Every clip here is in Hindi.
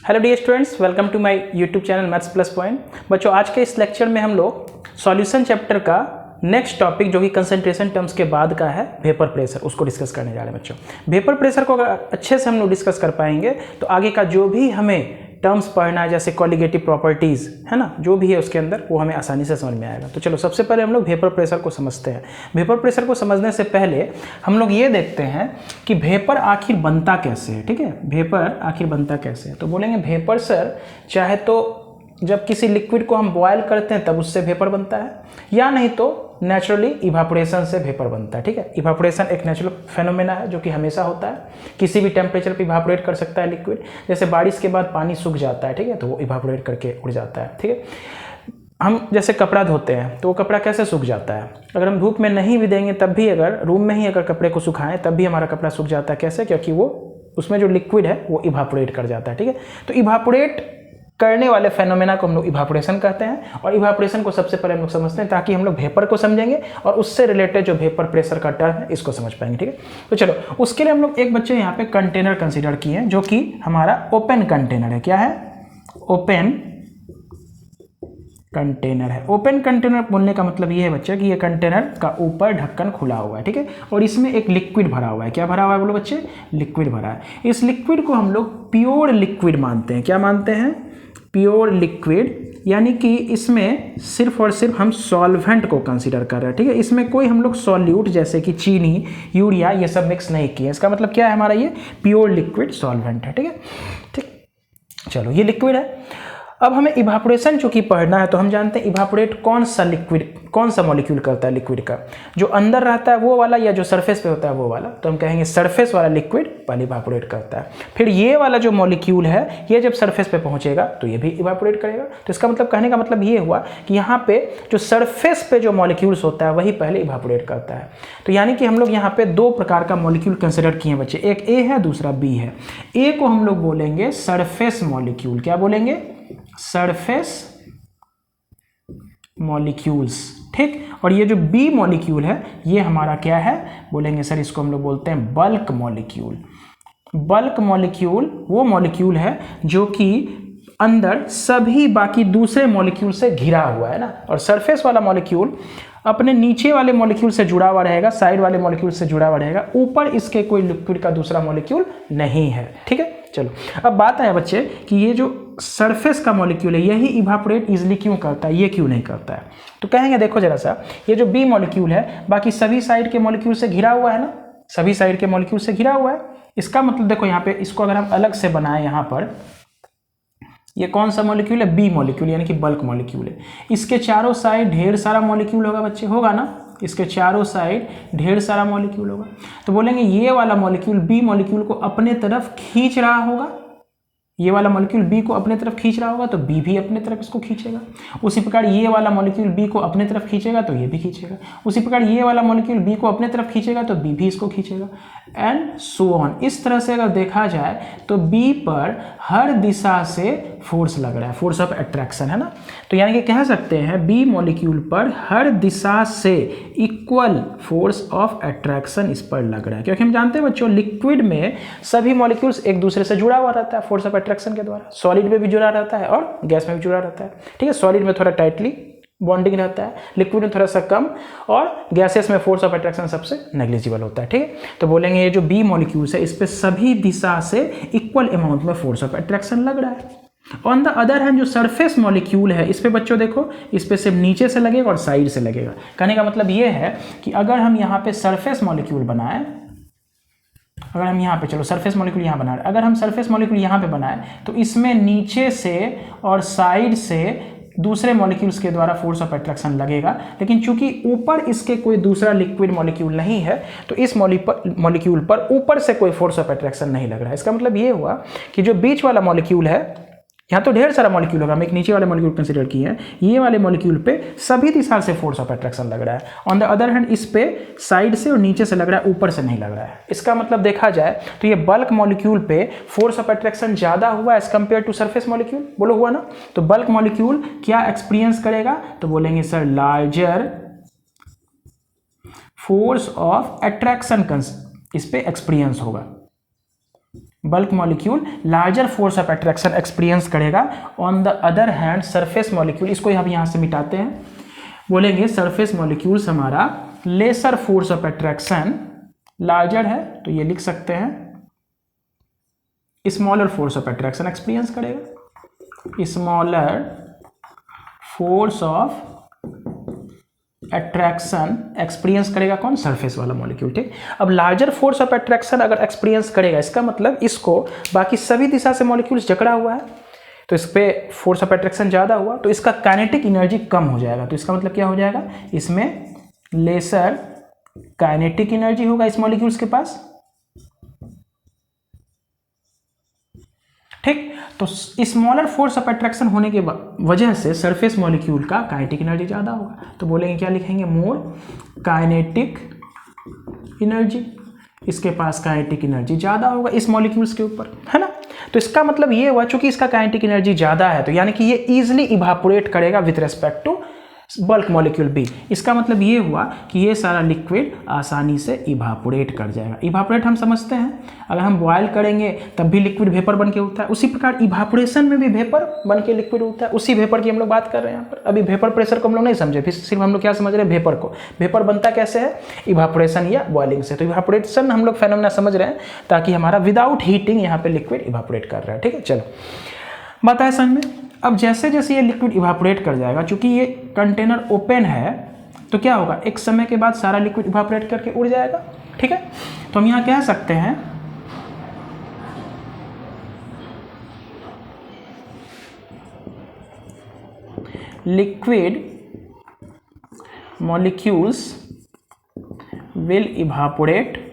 Hello dear students, welcome to my YouTube channel maths plus point. बच्चों, आज के इस लेक्चर में हम लोग सॉल्यूशन चैप्टर का नेक्स्ट टॉपिक जो कि कंसंट्रेशन टर्म्स के बाद का है वेपर प्रेशर, उसको डिस्कस करने जा रहे हैं। बच्चों, वेपर प्रेशर को अगर अच्छे से हम लोग डिस्कस कर पाएंगे तो आगे का जो भी हमें टर्म्स पढ़ना है, जैसे कॉलिगेटिव प्रॉपर्टीज़ है ना, जो भी है उसके अंदर, वो हमें आसानी से समझ में आएगा। तो चलो सबसे पहले हम लोग वेपर प्रेशर को समझते हैं। वेपर प्रेशर को समझने से पहले हम लोग ये देखते हैं कि वेपर आखिर बनता कैसे है। ठीक है, वेपर आखिर बनता कैसे है। तो बोलेंगे वेपर सर, चाहे तो जब किसी लिक्विड को हम बॉयल करते हैं तब उससे वेपर बनता है, या नहीं तो नेचुरली इवापोरेशन से वेपर बनता है। ठीक है, इवापोरेशन एक नेचुरल फेनोमेना है जो कि हमेशा होता है, किसी भी टेम्परेचर पे इवापोरेट कर सकता है लिक्विड। जैसे बारिश के बाद पानी सूख जाता है, ठीक है, तो वो इवापोरेट करके उड़ जाता है। ठीक है, हम जैसे कपड़ा धोते हैं तो वो कपड़ा कैसे सूख जाता है, अगर हम धूप में नहीं भी देंगे तब भी, अगर रूम में ही अगर कपड़े को सुखाएं तब भी हमारा कपड़ा सूख जाता है। कैसे? क्योंकि वो उसमें जो लिक्विड है वो इवापोरेट कर जाता है। ठीक है, तो इवापोरेट करने वाले फेनोमेना को हम लोग इवापोरेशन कहते हैं, और इवापोरेशन को सबसे पहले हम लोग समझते हैं ताकि हम लोग वेपर को समझेंगे और उससे रिलेटेड जो वेपर प्रेशर का टर्म है इसको समझ पाएंगे। ठीक है, तो चलो उसके लिए हम लोग एक बच्चे यहाँ पे कंटेनर कंसीडर किए हैं जो कि हमारा ओपन कंटेनर है। क्या है? ओपन कंटेनर है। ओपन कंटेनर बोलने का मतलब ये है बच्चे कि ये कंटेनर का ऊपर ढक्कन खुला हुआ है। ठीक है, और इसमें एक लिक्विड भरा हुआ है। क्या भरा हुआ है बोलो बच्चे? लिक्विड भरा है। इस लिक्विड को हम लोग प्योर लिक्विड मानते हैं। क्या मानते हैं? प्योर लिक्विड, यानी कि इसमें सिर्फ और सिर्फ हम सॉल्वेंट को कंसीडर कर रहे हैं। ठीक है, इसमें कोई हम लोग सॉल्यूट जैसे कि चीनी, यूरिया, ये सब मिक्स नहीं किए। इसका मतलब क्या है? हमारा ये प्योर लिक्विड सॉल्वेंट है। ठीक है, ठीक, चलो ये लिक्विड है। अब हमें इवापोरेशन चूंकि पढ़ना है तो हम जानते हैं इवापोरेट कौन सा लिक्विड, कौन सा मॉलिक्यूल करता है लिक्विड का, जो अंदर रहता है वो वाला या जो सरफेस पे होता है वो वाला। तो हम कहेंगे सरफेस वाला लिक्विड पहले इवापोरेट करता है, फिर ये वाला जो मॉलिक्यूल है ये जब सरफेस पे पहुंचेगा तो ये भी इवापोरेट करेगा। तो इसका मतलब, कहने का मतलब ये हुआ कि यहाँ पे जो सरफेस पे जो मॉलिक्यूल्स होता है वही पहले इवापोरेट करता है। तो यानी कि हम लोग यहाँ पे दो प्रकार का मॉलिक्यूल कंसिडर किए हैं बच्चे, एक ए है दूसरा बी है। ए को हम लोग बोलेंगे सरफेस मॉलिक्यूल। क्या बोलेंगे? Surface molecules. ठीक, और ये जो बी मॉलिक्यूल है ये हमारा क्या है? बोलेंगे सर इसको हम लोग बोलते हैं बल्क मॉलिक्यूल। बल्क मॉलिक्यूल वो मॉलिक्यूल है जो कि अंदर सभी बाकी दूसरे मॉलिक्यूल से घिरा हुआ है ना, और सरफेस वाला मॉलिक्यूल अपने नीचे वाले मॉलिक्यूल से जुड़ा हुआ रहेगा, साइड वाले मॉलिक्यूल से जुड़ा हुआ रहेगा, ऊपर इसके कोई लिक्विड का दूसरा मॉलिक्यूल नहीं है। ठीक है, चलो अब बात है बच्चे कि ये जो सरफेस का मॉलिक्यूल है यही इवापोरेट इजीली क्यों करता है, ये क्यों नहीं करता है? तो कहेंगे देखो जरा सा, ये जो बी मॉलिक्यूल है बाकी सभी साइड के मॉलिक्यूल से घिरा हुआ है ना, सभी साइड के मॉलिक्यूल से घिरा हुआ है। इसका मतलब देखो यहाँ पे इसको अगर हम अलग से बनाएं, यहाँ पर ये कौन सा मॉलिक्यूल है? बी मॉलिक्यूल, यानी कि बल्क मॉलिक्यूल है। इसके चारों साइड ढेर सारा मॉलिक्यूल होगा बच्चे, होगा ना, इसके चारों साइड ढेर सारा मॉलिक्यूल होगा। तो बोलेंगे ये वाला मॉलिक्यूल बी मॉलिक्यूल को अपने तरफ खींच रहा होगा, ये वाला मॉलिक्यूल बी को अपने तरफ खींच रहा होगा तो बी भी अपने तरफ इसको खींचेगा। उसी प्रकार ये वाला मॉलिक्यूल बी को अपने तरफ खींचेगा तो ये भी खींचेगा। उसी प्रकार ये वाला मॉलिक्यूल बी को अपने तरफ खींचेगा तो बी भी इसको खींचेगा, एंड सो ऑन। इस तरह से अगर देखा जाए तो बी पर हर दिशा से फोर्स लग रहा है, फोर्स ऑफ अट्रैक्शन है ना। तो यानी कि कह सकते हैं बी मॉलिक्यूल पर हर दिशा से इक्वल फोर्स ऑफ अट्रैक्शन इस पर लग रहा है, क्योंकि हम जानते हैं बच्चों लिक्विड में सभी मॉलिक्यूल्स एक दूसरे से जुड़ा हुआ रहता है फोर्स ऑफ अट्रैक्शन के द्वारा। सॉलिड में भी जुड़ा रहता है और गैस में भी जुड़ा रहता है। ठीक है, सॉलिड में थोड़ा टाइटली बॉन्डिंग रहता है, लिक्विड में थोड़ा सा कम, और गैसेस में फोर्स ऑफ अट्रैक्शन सबसे नेग्लिजिबल होता है। ठीक है, तो बोलेंगे ये जो बी मॉलिक्यूल्स है इस पे सभी दिशा से इक्वल अमाउंट में फोर्स ऑफ अट्रैक्शन लग रहा है। ऑन द अदर हैंड जो सरफेस मॉलिक्यूल है इस पे बच्चों देखो, इस पे सिर्फ नीचे से लगेगा और साइड से लगेगा। कहने का मतलब ये है कि अगर हम यहाँ पे सरफेस मॉलिक्यूल बनाएं, अगर हम यहाँ पे, चलो सरफेस मॉलिक्यूल यहाँ बना रहे, अगर हम सरफेस मॉलिक्यूल यहाँ पे बनाएं तो इसमें नीचे से और साइड से दूसरे मॉलिक्यूल्स के द्वारा फोर्स ऑफ अट्रैक्शन लगेगा, लेकिन चूंकि ऊपर इसके कोई दूसरा लिक्विड मॉलिक्यूल नहीं है तो इस मॉलिक्यूल पर ऊपर से कोई फोर्स ऑफ अट्रैक्शन नहीं लग रहा है। इसका मतलब ये हुआ कि जो बीच वाला मॉलिक्यूल है, यहाँ तो ढेर सारा मॉलिक्यूल होगा, हम एक नीचे वाले मॉलिक्यूल कंसीडर किए हैं, ये वाले मॉलिक्यूल पे सभी दिशा से फोर्स ऑफ अट्रैक्शन लग रहा है। ऑन द अदर हैंड इस पे साइड से और नीचे से लग रहा है, ऊपर से नहीं लग रहा है। इसका मतलब देखा जाए तो ये बल्क मॉलिक्यूल पे फोर्स ऑफ अट्रैक्शन ज्यादा हुआ as compare to surface molecule. बोलो हुआ ना? तो बल्क मॉलिक्यूल क्या एक्सपीरियंस करेगा? तो बोलेंगे sir larger force of attraction इस पे एक्सपीरियंस होगा। Bulk molecule larger force of attraction experience करेगा। On the other hand surface molecule, इसको हम यहाँ से मिटाते हैं, बोलेंगे सरफेस मॉलिक्यूल्स हमारा lesser force of attraction larger है, तो ये लिख सकते हैं smaller force of attraction experience करेगा। Smaller force of attraction experience करेगा कौन? सरफेस वाला मॉलिक्यूल। ठीक, अब लार्जर फोर्स ऑफ अट्रैक्शन अगर एक्सपीरियंस करेगा, इसका मतलब इसको बाकी सभी दिशा से मॉलिक्यूल्स जकड़ा हुआ है, तो इस पे फोर्स ऑफ अट्रैक्शन ज़्यादा हुआ, तो इसका काइनेटिक एनर्जी कम हो जाएगा। तो इसका मतलब क्या हो जाएगा? इसमें लेसर काइनेटिक एनर्जी होगा इस मॉलिक्यूल्स के पास। ठीक, तो स्मॉलर फोर्स ऑफ अट्रैक्शन होने के वजह से सरफेस मॉलिक्यूल का काइनेटिक एनर्जी ज़्यादा होगा, तो बोलेंगे क्या लिखेंगे? मोर काइनेटिक एनर्जी। इसके पास काइनेटिक एनर्जी ज़्यादा होगा इस मॉलिक्यूल्स के ऊपर, है ना। तो इसका मतलब ये हुआ, चूंकि इसका काइनेटिक एनर्जी ज़्यादा है, तो यानी कि ये इजीली इवापोरेट करेगा with respect to bulk molecule B. इसका मतलब ये हुआ कि ये सारा लिक्विड आसानी से इवापोरेट कर जाएगा। इवापोरेट हम समझते हैं, अगर हम बॉयल करेंगे तब भी लिक्विड वेपर बन के उठता है, उसी प्रकार इवापोरेशन में भी वेपर बन के लिक्विड उठता है। उसी वेपर की हम लोग बात कर रहे हैं यहाँ पर। अभी वेपर प्रेशर को हम लोग नहीं समझे, फिर सिर्फ हम लोग क्या समझ रहे हैं? वेपर को। वेपर बनता कैसे है? इवापोरेशन या बॉइलिंग से। तो इवापोरेशन हम लोग फेनोमेना समझ रहे हैं, ताकि हमारा विदाउट हीटिंग यहाँ पे लिक्विड इवापोरेट कर रहा है। ठीक है, चलो बात है समझ में। अब जैसे जैसे ये लिक्विड इवापोरेट कर जाएगा, चूंकि ये कंटेनर ओपन है, तो क्या होगा? एक समय के बाद सारा लिक्विड इवापोरेट करके उड़ जाएगा। ठीक है, तो हम यहाँ कह सकते हैं liquid molecules will evaporate.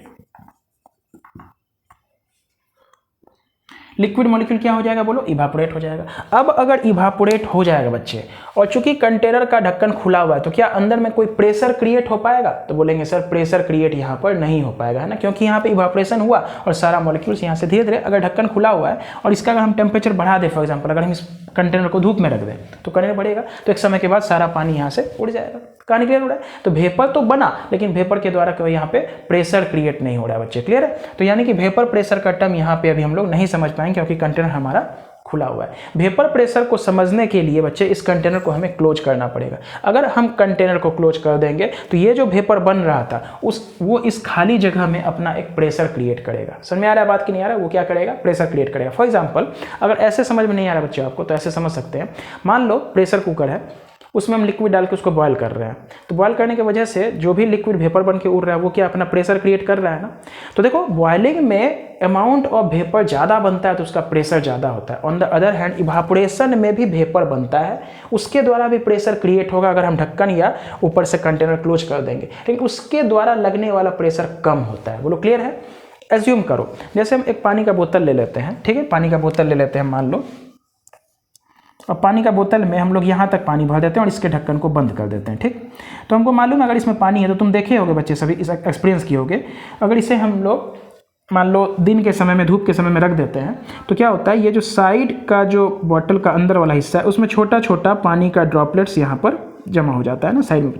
Liquid molecule क्या हो जाएगा? बोलो, इवापोरेट हो जाएगा। अब अगर इवापोरेट हो जाएगा बच्चे, और चूंकि कंटेनर का ढक्कन खुला हुआ है, तो क्या अंदर में कोई प्रेशर क्रिएट हो पाएगा? तो बोलेंगे सर प्रेशर क्रिएट यहाँ पर नहीं हो पाएगा, है ना, क्योंकि यहाँ पे इवापोरेशन हुआ और सारा मॉलिक्यूल्स यहाँ से धीरे धीरे, अगर ढक्कन खुला हुआ है और इसका अगर हम टेम्परेचर बढ़ा दें, फॉर एग्जाम्पल अगर हम इस कंटेनर को धूप में रख दें, तो कंटेनर बढ़ेगा, तो एक समय के बाद सारा पानी यहाँ से उड़ जाएगा। कहानी क्लियर हो रहा है? तो वेपर तो बना, लेकिन वेपर के द्वारा कोई यहाँ पे प्रेशर क्रिएट नहीं हो रहा है बच्चे। क्लियर है? तो यानी कि वेपर प्रेशर का टर्म यहाँ पे अभी हम लोग नहीं समझ पाएंगे, क्योंकि कंटेनर हमारा खुला हुआ है। वेपर प्रेशर को समझने के लिए बच्चे इस कंटेनर को हमें क्लोज करना पड़ेगा। अगर हम कंटेनर को क्लोज कर देंगे, तो ये जो वेपर बन रहा था वो इस खाली जगह में अपना एक प्रेशर क्रिएट करेगा। समझ में आ रहा है बात कि नहीं आ रहा है? वो क्या करेगा? प्रेशर क्रिएट करेगा। फॉर एग्जाम्पल, अगर ऐसे समझ में नहीं आ रहा बच्चे आपको, तो ऐसे समझ सकते हैं। मान लो प्रेशर कुकर है, उसमें हम लिक्विड डाल के उसको बॉयल कर रहे हैं, तो बॉयल करने की वजह से जो भी लिक्विड वेपर बन के उड़ रहा है, वो क्या अपना प्रेशर क्रिएट कर रहा है ना। तो देखो, बॉयलिंग में अमाउंट ऑफ वेपर ज़्यादा बनता है, तो उसका प्रेशर ज़्यादा होता है। On the other hand, evaporation में भी वेपर बनता है, उसके द्वारा भी प्रेशर क्रिएट होगा अगर हम ढक्कन या ऊपर से कंटेनर क्लोज कर देंगे, लेकिन उसके द्वारा लगने वाला प्रेशर कम होता है। बोलो क्लियर है? एज्यूम करो, जैसे हम एक पानी का बोतल ले लेते हैं। ठीक है, पानी का बोतल ले लेते हैं मान लो। अब पानी का बोतल में हम लोग यहाँ तक पानी भर देते हैं और इसके ढक्कन को बंद कर देते हैं। ठीक, तो हमको मालूम है अगर इसमें पानी है, तो तुम देखे होगे बच्चे सभी, इस एक्सपीरियंस किए होगे। अगर इसे हम लोग मान लो दिन के समय में, धूप के समय में रख देते हैं, तो क्या होता है? ये जो साइड का जो बॉटल का अंदर वाला हिस्सा है, उसमें छोटा छोटा पानी का ड्रॉपलेट्स यहाँ पर जमा हो जाता है ना, साइड में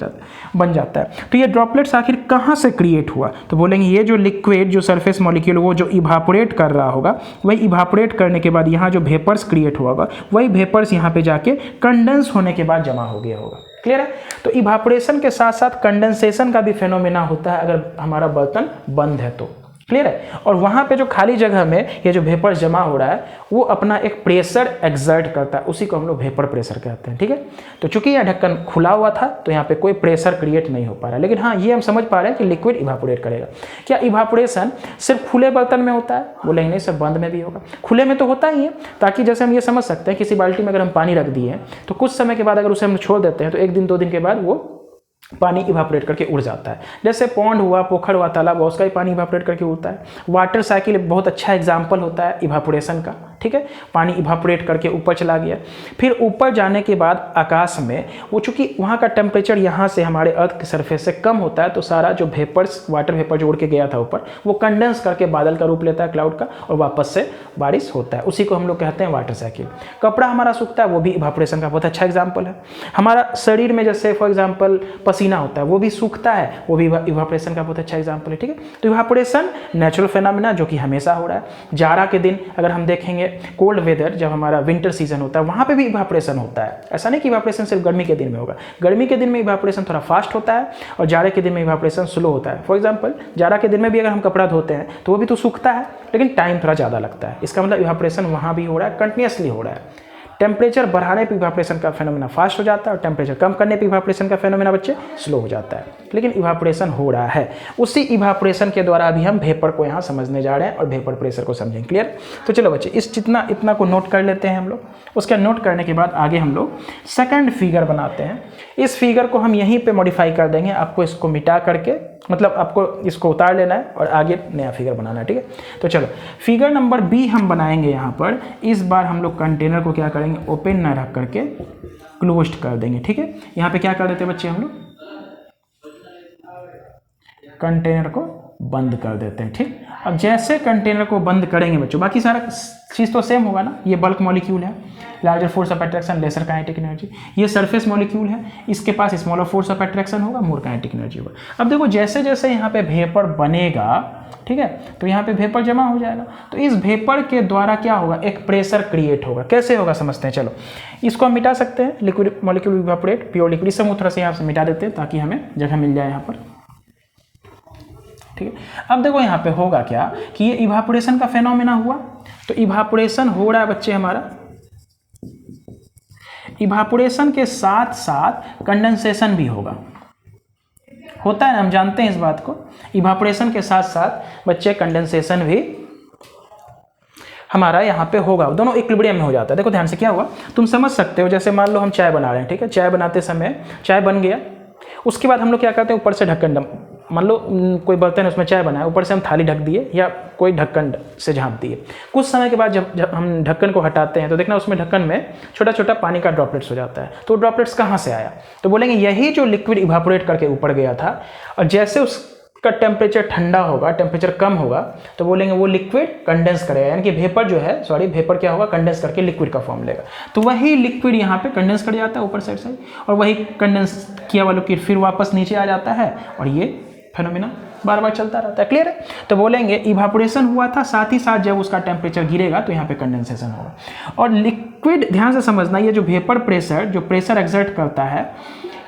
बन जाता है। तो ये ड्रॉपलेट्स आखिर कहाँ से क्रिएट हुआ? तो बोलेंगे ये जो लिक्विड, जो सरफेस मॉलिक्यूल, वो जो इवापोरेट कर रहा होगा, वही इवापोरेट करने के बाद यहाँ जो वेपर्स क्रिएट हुआ होगा, वही वेपर्स यहाँ पे जाके कंडेंस होने के बाद जमा हो गया होगा। क्लियर है? तो इवापोरेशन के साथ साथ कंडेंसेशन का भी फेनोमेना होता है अगर हमारा बर्तन बंद है तो। क्लियर है? और वहाँ पे जो खाली जगह में ये जो वेपर जमा हो रहा है, वो अपना एक प्रेशर एक्सर्ट करता है, उसी को हम लोग वेपर प्रेशर कहते हैं। ठीक है, तो चूंकि यह ढक्कन खुला हुआ था, तो यहाँ पे कोई प्रेशर क्रिएट नहीं हो पा रहा, लेकिन हाँ, ये हम समझ पा रहे हैं कि लिक्विड इवापोरेट करेगा। क्या इवापोरेशन सिर्फ खुले बर्तन में होता है? बोलेंगे नहीं सर, बंद में भी होगा। खुले में तो होता ही है, ताकि जैसे हम ये समझ सकते हैं, किसी बाल्टी में अगर हम पानी रख दिए, तो कुछ समय के बाद अगर उसे हम छोड़ देते हैं, तो 1 दिन 2 दिन के बाद वो पानी इवापोरेट करके उड़ जाता है। जैसे पॉन्ड हुआ, पोखर हुआ, तालाब हुआ, उसका ही पानी इवापोरेट करके उड़ता है। वाटर साइकिल बहुत अच्छा एग्जाम्पल होता है इवापोरेशन का। ठीक है, पानी इवापोरेट करके ऊपर चला गया। फिर ऊपर जाने के बाद आकाश में वो चूंकि वहाँ का टेम्परेचर यहाँ से हमारे अर्थ के सरफेस से कम होता है, तो सारा जो वेपर्स, वाटर वेपर जो उड़ के गया था ऊपर, वो कंडेंस करके बादल का रूप लेता है क्लाउड का, और वापस से बारिश होता है। उसी को हम लोग कहते हैं वाटर साइकिल। कपड़ा हमारा सूखता है, वो भी इवापोरेशन का बहुत अच्छा एग्जाम्पल है। हमारा शरीर में जैसे फॉर एग्जाम्पल पसीना होता है, वो भी सूखता है, वो भी इवापोरेशन का बहुत अच्छा एग्जाम्पल है। ठीक है, तो इवापोरेशन नेचुरल फिनोमेना जो कि हमेशा हो रहा है। जाड़ा के दिन अगर हम देखेंगे, कोल्ड वेदर जब हमारा विंटर सीजन होता है, वहाँ पे भी इवापोरेशन होता है। ऐसा नहीं कि इवापोरेशन सिर्फ गर्मी के दिन में होगा, गर्मी के दिन में इवापोरेशन थोड़ा फास्ट होता है और जाड़े के दिन में इवापोरेशन स्लो होता है। फॉर एग्जाम्पल जाड़ा के दिन में भी अगर हम कपड़ा धोते हैं तो वो भी तो सूखता है, लेकिन टाइम थोड़ा ज़्यादा लगता है। इसका मतलब इवापोरेशन वहाँ भी हो रहा है, कंटिन्यूसली हो रहा है। टेम्परेचर बढ़ाने पे इवापोरेशन का फेनोमेना फास्ट हो जाता है और टेम्परेचर कम करने पे इवापोरेशन का फेनोमेना बच्चे स्लो हो जाता है, लेकिन इवापोरेशन हो रहा है। उसी इवापोरेशन के द्वारा अभी हम वेपर को यहाँ समझने जा रहे हैं और वेपर प्रेशर को समझेंगे। क्लियर? तो चलो बच्चे इस इतना को नोट कर लेते हैं हम लोग। उसका नोट करने के बाद आगे हम लोग सेकंड फिगर बनाते हैं। इस फिगर को हम यहीं पे मॉडिफाई कर देंगे, आपको इसको मिटा करके, मतलब आपको इसको उतार लेना है और आगे नया फिगर बनाना है। ठीक है, तो चलो फिगर नंबर बी हम बनाएंगे यहाँ पर। इस बार हम लोग कंटेनर को क्या करेंगे, ओपन ना रख करके क्लोज्ड कर देंगे। ठीक है, यहाँ पे क्या कर देते हैं बच्चे, हम लोग कंटेनर को बंद कर देते हैं। ठीक, अब जैसे कंटेनर को बंद करेंगे बच्चों, बाकी सारा चीज़ तो सेम होगा ना। ये बल्क मॉलिक्यूल है, larger force of attraction, lesser kinetic energy. ये सरफेस मॉलिक्यूल है, इसके पास स्मॉलर फोर्स ऑफ अट्रैक्शन होगा, मोर काइनेटिक एनर्जी होगा। अब देखो जैसे जैसे यहाँ पे वेपर बनेगा, ठीक है, तो यहाँ पे वेपर जमा हो जाएगा। तो इस वेपर के द्वारा क्या होगा, एक प्रेशर क्रिएट होगा। कैसे होगा समझते हैं। चलो इसको हम मिटा सकते हैं, liquid molecule evaporate, pure liquid से हम थोड़ा सा यहाँ से मिटा देते हैं ताकि हमें जगह मिल जाए यहाँ पर। ठीक है, अब देखो यहाँ पे होगा क्या कि ये इवापोरेशन का फेनोमेना हुआ। तो इवापोरेशन हो रहा है बच्चे हमारा, इवापोरेशन के साथ साथ कंडेंसेशन भी होगा, होता है ना, हम जानते हैं इस बात को। इवापोरेशन के साथ साथ बच्चे कंडेंसेशन भी हमारा यहाँ पे होगा, दोनों इक्विलिब्रियम में हो जाता है। देखो ध्यान से क्या हुआ, तुम समझ सकते हो। जैसे मान लो हम चाय बना रहे हैं, ठीक है, चाय बनाते समय चाय बन गया, उसके बाद हम लोग क्या करते हैं, ऊपर से ढक्कन, मान लो कोई बर्तन है उसमें चाय बनाया, ऊपर से हम थाली ढक दिए या कोई ढक्कन से झाँप दिए। कुछ समय के बाद जब हम ढक्कन को हटाते हैं तो देखना उसमें ढक्कन में छोटा छोटा पानी का ड्रॉपलेट्स हो जाता है। तो ड्रॉपलेट्स कहाँ से आया, तो बोलेंगे यही जो लिक्विड इवापोरेट करके ऊपर गया था, और जैसे उसका टेम्परेचर ठंडा होगा, टेम्परेचर कम होगा, तो बोलेंगे वो लिक्विड कंडेंस करेगा, यानी कि वेपर जो है, सॉरी वेपर क्या होगा, कंडेंस करके लिक्विड का फॉर्म लेगा। तो वही लिक्विड यहाँ पे कंडेंस कर जाता है ऊपर साइड से, और वही कंडेंस किया हुआ लिक्विड फिर वापस नीचे आ जाता है, और ये फेनोमेना बार बार चलता रहता है। क्लियर है? तो बोलेंगे इवापोरेशन हुआ था, साथ ही साथ जब उसका टेम्परेचर गिरेगा तो यहाँ पे कंडेंसेशन होगा। और लिक्विड, ध्यान से समझना, ये जो वेपर प्रेशर, जो प्रेशर एक्सर्ट करता है,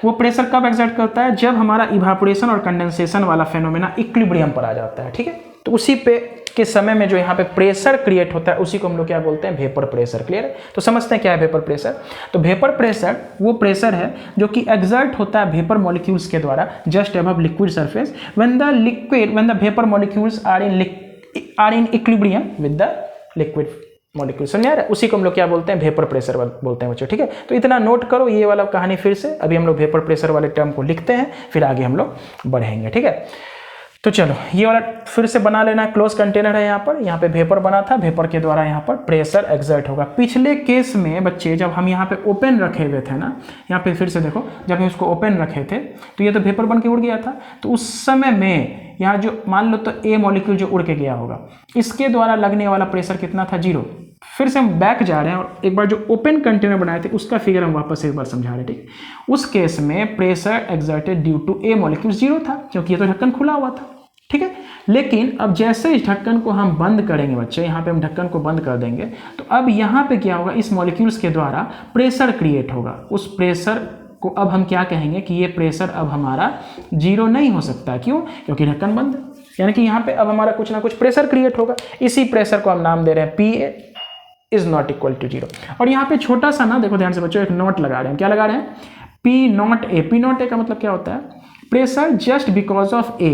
वो प्रेशर कब एक्सर्ट करता है, जब हमारा इवापोरेशन और कंडेंसेशन वाला फेनोमेना इक्विलिब्रियम पर आ जाता है। ठीक है, तो उसी पे के समय में जो यहाँ पे प्रेशर क्रिएट होता है, उसी को हम लोग क्या बोलते हैं, वेपर प्रेशर। क्लियर है? तो समझते हैं क्या है वेपर प्रेशर। तो वेपर प्रेशर वो प्रेशर है जो कि एक्सर्ट होता है वेपर मॉलिक्यूल्स के द्वारा just above liquid surface when the vapour molecules are in equilibrium with the liquid molecule. समझ आ रहा है? उसी को हम लोग क्या बोलते हैं, वेपर प्रेशर बोलते हैं बच्चों। ठीक है, तो इतना नोट करो ये वाला कहानी फिर से। अभी हम लोग वेपर प्रेशर वाले टर्म को लिखते हैं, फिर आगे हम लोग बढ़ेंगे। ठीक है, तो चलो ये वाला फिर से बना लेना। क्लोज कंटेनर है, यहाँ पे वेपर बना था, वेपर के द्वारा यहाँ पर प्रेशर एक्सर्ट होगा। पिछले केस में बच्चे जब हम यहाँ पे ओपन रखे हुए थे ना, यहाँ पे फिर से देखो, जब हम इसको ओपन रखे थे तो ये तो वेपर बन के उड़ गया था। तो उस समय में यहाँ जो मान लो तो ए मॉलिक्यूल जो उड़ के गया होगा, इसके द्वारा लगने वाला प्रेशर कितना था, 0। फिर से हम बैक जा रहे हैं और एक बार जो ओपन कंटेनर बनाए थे उसका फिगर हम वापस एक बार समझा रहे हैं। ठीक, उस केस में pressure exerted due to a molecule 0 था, क्योंकि ये तो ढक्कन खुला हुआ था। ठीक है, लेकिन अब जैसे इस ढक्कन को हम बंद करेंगे बच्चे, यहाँ पे हम ढक्कन को बंद कर देंगे, तो अब यहाँ पे क्या होगा, इस मॉलिक्यूल्स के द्वारा प्रेशर क्रिएट होगा। उस प्रेशर को अब हम क्या कहेंगे कि ये प्रेशर अब हमारा 0 नहीं हो सकता। क्यों? क्योंकि ढक्कन बंद है, यानी कि यहाँ पे अब हमारा कुछ ना कुछ प्रेशर क्रिएट होगा। इसी प्रेशर को हम नाम दे रहे हैं PA is not equal to 0। और यहाँ पे छोटा सा ना, देखो ध्यान से बच्चों, एक नोट लगा रहे हैं। क्या लगा रहे हैं? P0A। P0A का मतलब क्या होता है, pressure just because of A,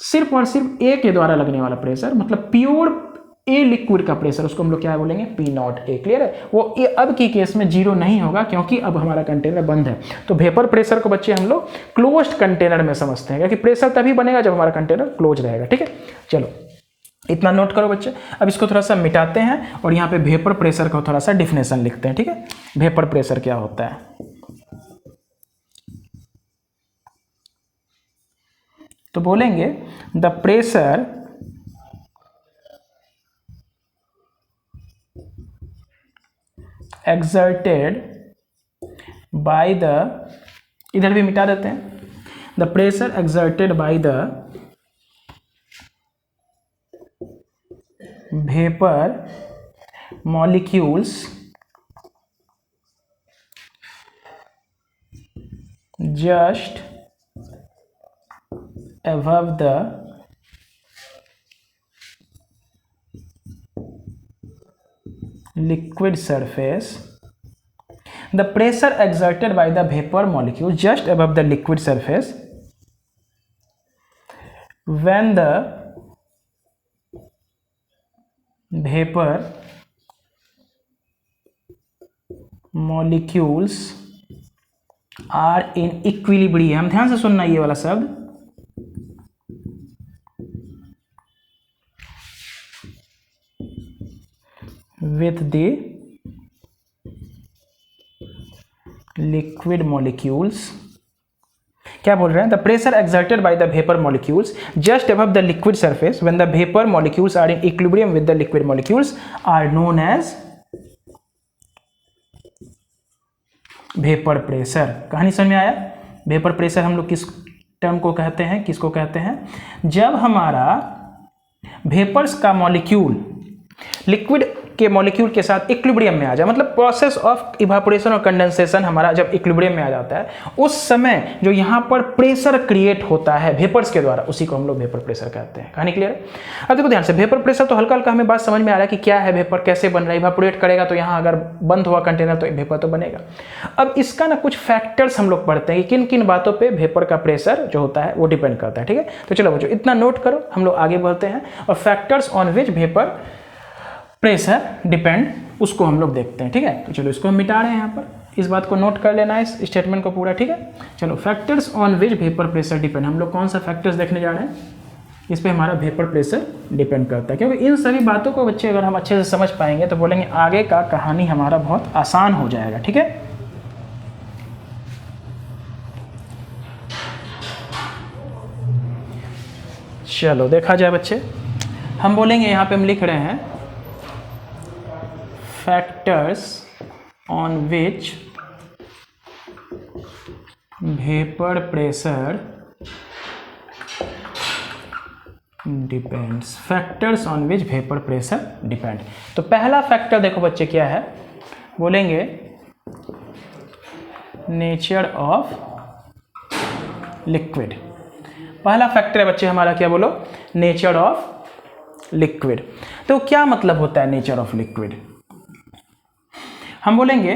सिर्फ और सिर्फ ए के द्वारा लगने वाला प्रेशर, मतलब प्योर ए लिक्विड का प्रेशर, उसको हम लोग क्या बोलेंगे, P0A। क्लियर है? वो ए अब की केस में 0 नहीं होगा, क्योंकि अब हमारा कंटेनर बंद है। तो वेपर प्रेशर को बच्चे हम लोग क्लोज्ड कंटेनर में समझते हैं, क्योंकि प्रेशर तभी बनेगा जब हमारा कंटेनर क्लोज रहेगा। ठीक है, चलो इतना नोट करो बच्चे। अब इसको थोड़ा सा मिटाते हैं और यहाँ पे वेपर प्रेशर का थोड़ा सा डिफिनेशन लिखते हैं, ठीक है। वेपर प्रेशर क्या होता है, तो बोलेंगे the pressure exerted by the, इधर भी मिटा देते हैं, the pressure exerted by the vapor molecules just above the liquid surface, the pressure exerted by the vapor molecule just above the liquid surface when the vapor molecules are in equilibrium, ध्यान से सुनना ये वाला शब्द, with the liquid molecules, क्या बोल रहे हैं, the pressure exerted by the vapour molecules just above the liquid surface when the vapour molecules are in equilibrium with the liquid molecules are known as vapour pressure. कहानी समझ में आया। वेपर प्रेशर हम लोग किस टर्म को कहते हैं, किसको कहते हैं, जब हमारा वेपर्स का मॉलिक्यूल लिक्विड के मॉलिक्यूल के साथ इक्विलिब्रियम में आ जाए, मतलब प्रोसेस ऑफ इवापोरेशन और कंडेंसेशन हमारा जब इक्विलिब्रियम में आ जाता है, उस समय जो यहाँ पर प्रेशर क्रिएट होता है वेपर्स के द्वारा, उसी को हम लोग वेपर प्रेशर कहते हैं। कहानी क्लियर है। अब देखो ध्यान से, वेपर प्रेशर तो हल्का हल्का हमें बात समझ में आ रहा है कि क्या है वेपर, कैसे बन रहा है, इवापोरेट करेगा तो यहाँ अगर बंद हुआ कंटेनर तो वेपर तो बनेगा। अब इसका ना कुछ फैक्टर्स हम लोग पढ़ते हैं कि किन किन बातों पर वेपर का प्रेशर जो होता है वो डिपेंड करता है, ठीक है। तो चलो बच्चों इतना नोट करो, हम लोग आगे बढ़ते हैं और factors on which vapour pressure depend उसको हम लोग देखते हैं, ठीक है। तो चलो इसको हम मिटा रहे हैं यहाँ पर, इस बात को नोट कर लेना है, इस स्टेटमेंट को पूरा, ठीक है। चलो factors on which vapour pressure depend, हम लोग कौन सा फैक्टर्स देखने जा रहे हैं, इस पे हमारा वेपर प्रेशर डिपेंड करता है, क्योंकि इन सभी बातों को बच्चे अगर हम अच्छे से समझ पाएंगे तो बोलेंगे आगे का कहानी हमारा बहुत आसान हो जाएगा, ठीक है। चलो देखा जाए बच्चे, हम बोलेंगे यहाँ पे हम लिख रहे हैं factors on which vapor pressure depends, factors on which vapor pressure depend। तो पहला फैक्टर देखो बच्चे क्या है, बोलेंगे नेचर ऑफ लिक्विड। पहला फैक्टर है बच्चे हमारा क्या, बोलो, नेचर ऑफ लिक्विड। तो क्या मतलब होता है नेचर ऑफ लिक्विड, हम बोलेंगे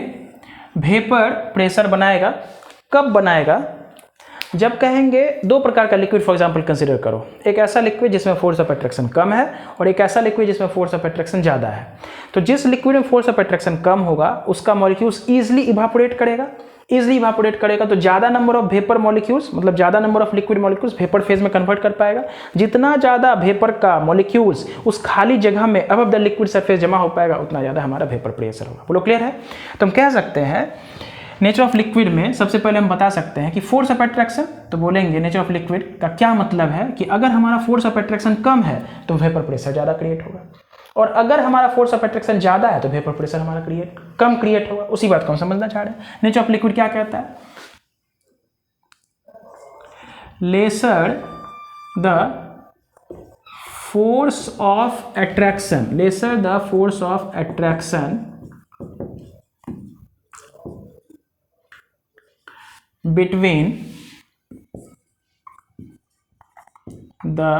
वेपर प्रेशर बनाएगा, कब बनाएगा, जब कहेंगे दो प्रकार का लिक्विड फॉर एग्जांपल कंसीडर करो, एक ऐसा लिक्विड जिसमें फोर्स ऑफ अट्रैक्शन कम है और एक ऐसा लिक्विड जिसमें फोर्स ऑफ अट्रैक्शन ज़्यादा है। तो जिस लिक्विड में फोर्स ऑफ अट्रैक्शन कम होगा उसका मॉलिक्यूल्स ईजिली इवापोरेट करेगा, ईजिली इवापोरेट करेगा तो ज़्यादा नंबर ऑफ वेपर मॉलिक्यूल्स, मतलब ज़्यादा number of liquid molecules vapour phase में कन्वर्ट कर पाएगा। जितना ज़्यादा वेपर का मॉलिक्यूल्स उस खाली जगह में अबव द लिक्विड सरफेस जमा हो पाएगा उतना ज़्यादा हमारा वेपर प्रेशर होगा। बोलो क्लियर है। तो हम कह सकते हैं नेचर ऑफ लिक्विड में सबसे पहले हम बता सकते हैं कि फोर्स ऑफ अट्रैक्शन, तो बोलेंगे नेचर ऑफ लिक्विड का क्या मतलब है कि अगर हमारा फोर्स ऑफ अट्रैक्शन कम है तो वेपर प्रेशर ज़्यादा क्रिएट होगा, और अगर हमारा फोर्स ऑफ अट्रैक्शन ज़्यादा है तो वेपर प्रेशर हमारा कम क्रिएट होगा। उसी बात को हम समझना चाह रहे हैं। नेचर ऑफ लिक्विड क्या कहता है, laser the force of attraction, laser the force of attraction between the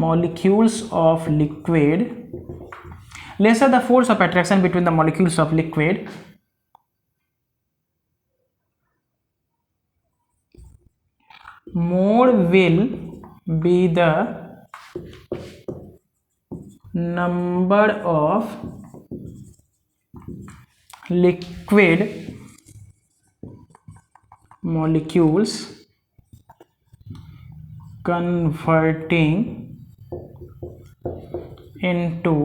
molecules of liquid, lesser the force of attraction between the molecules of liquid, more will be the number of liquid molecules converting into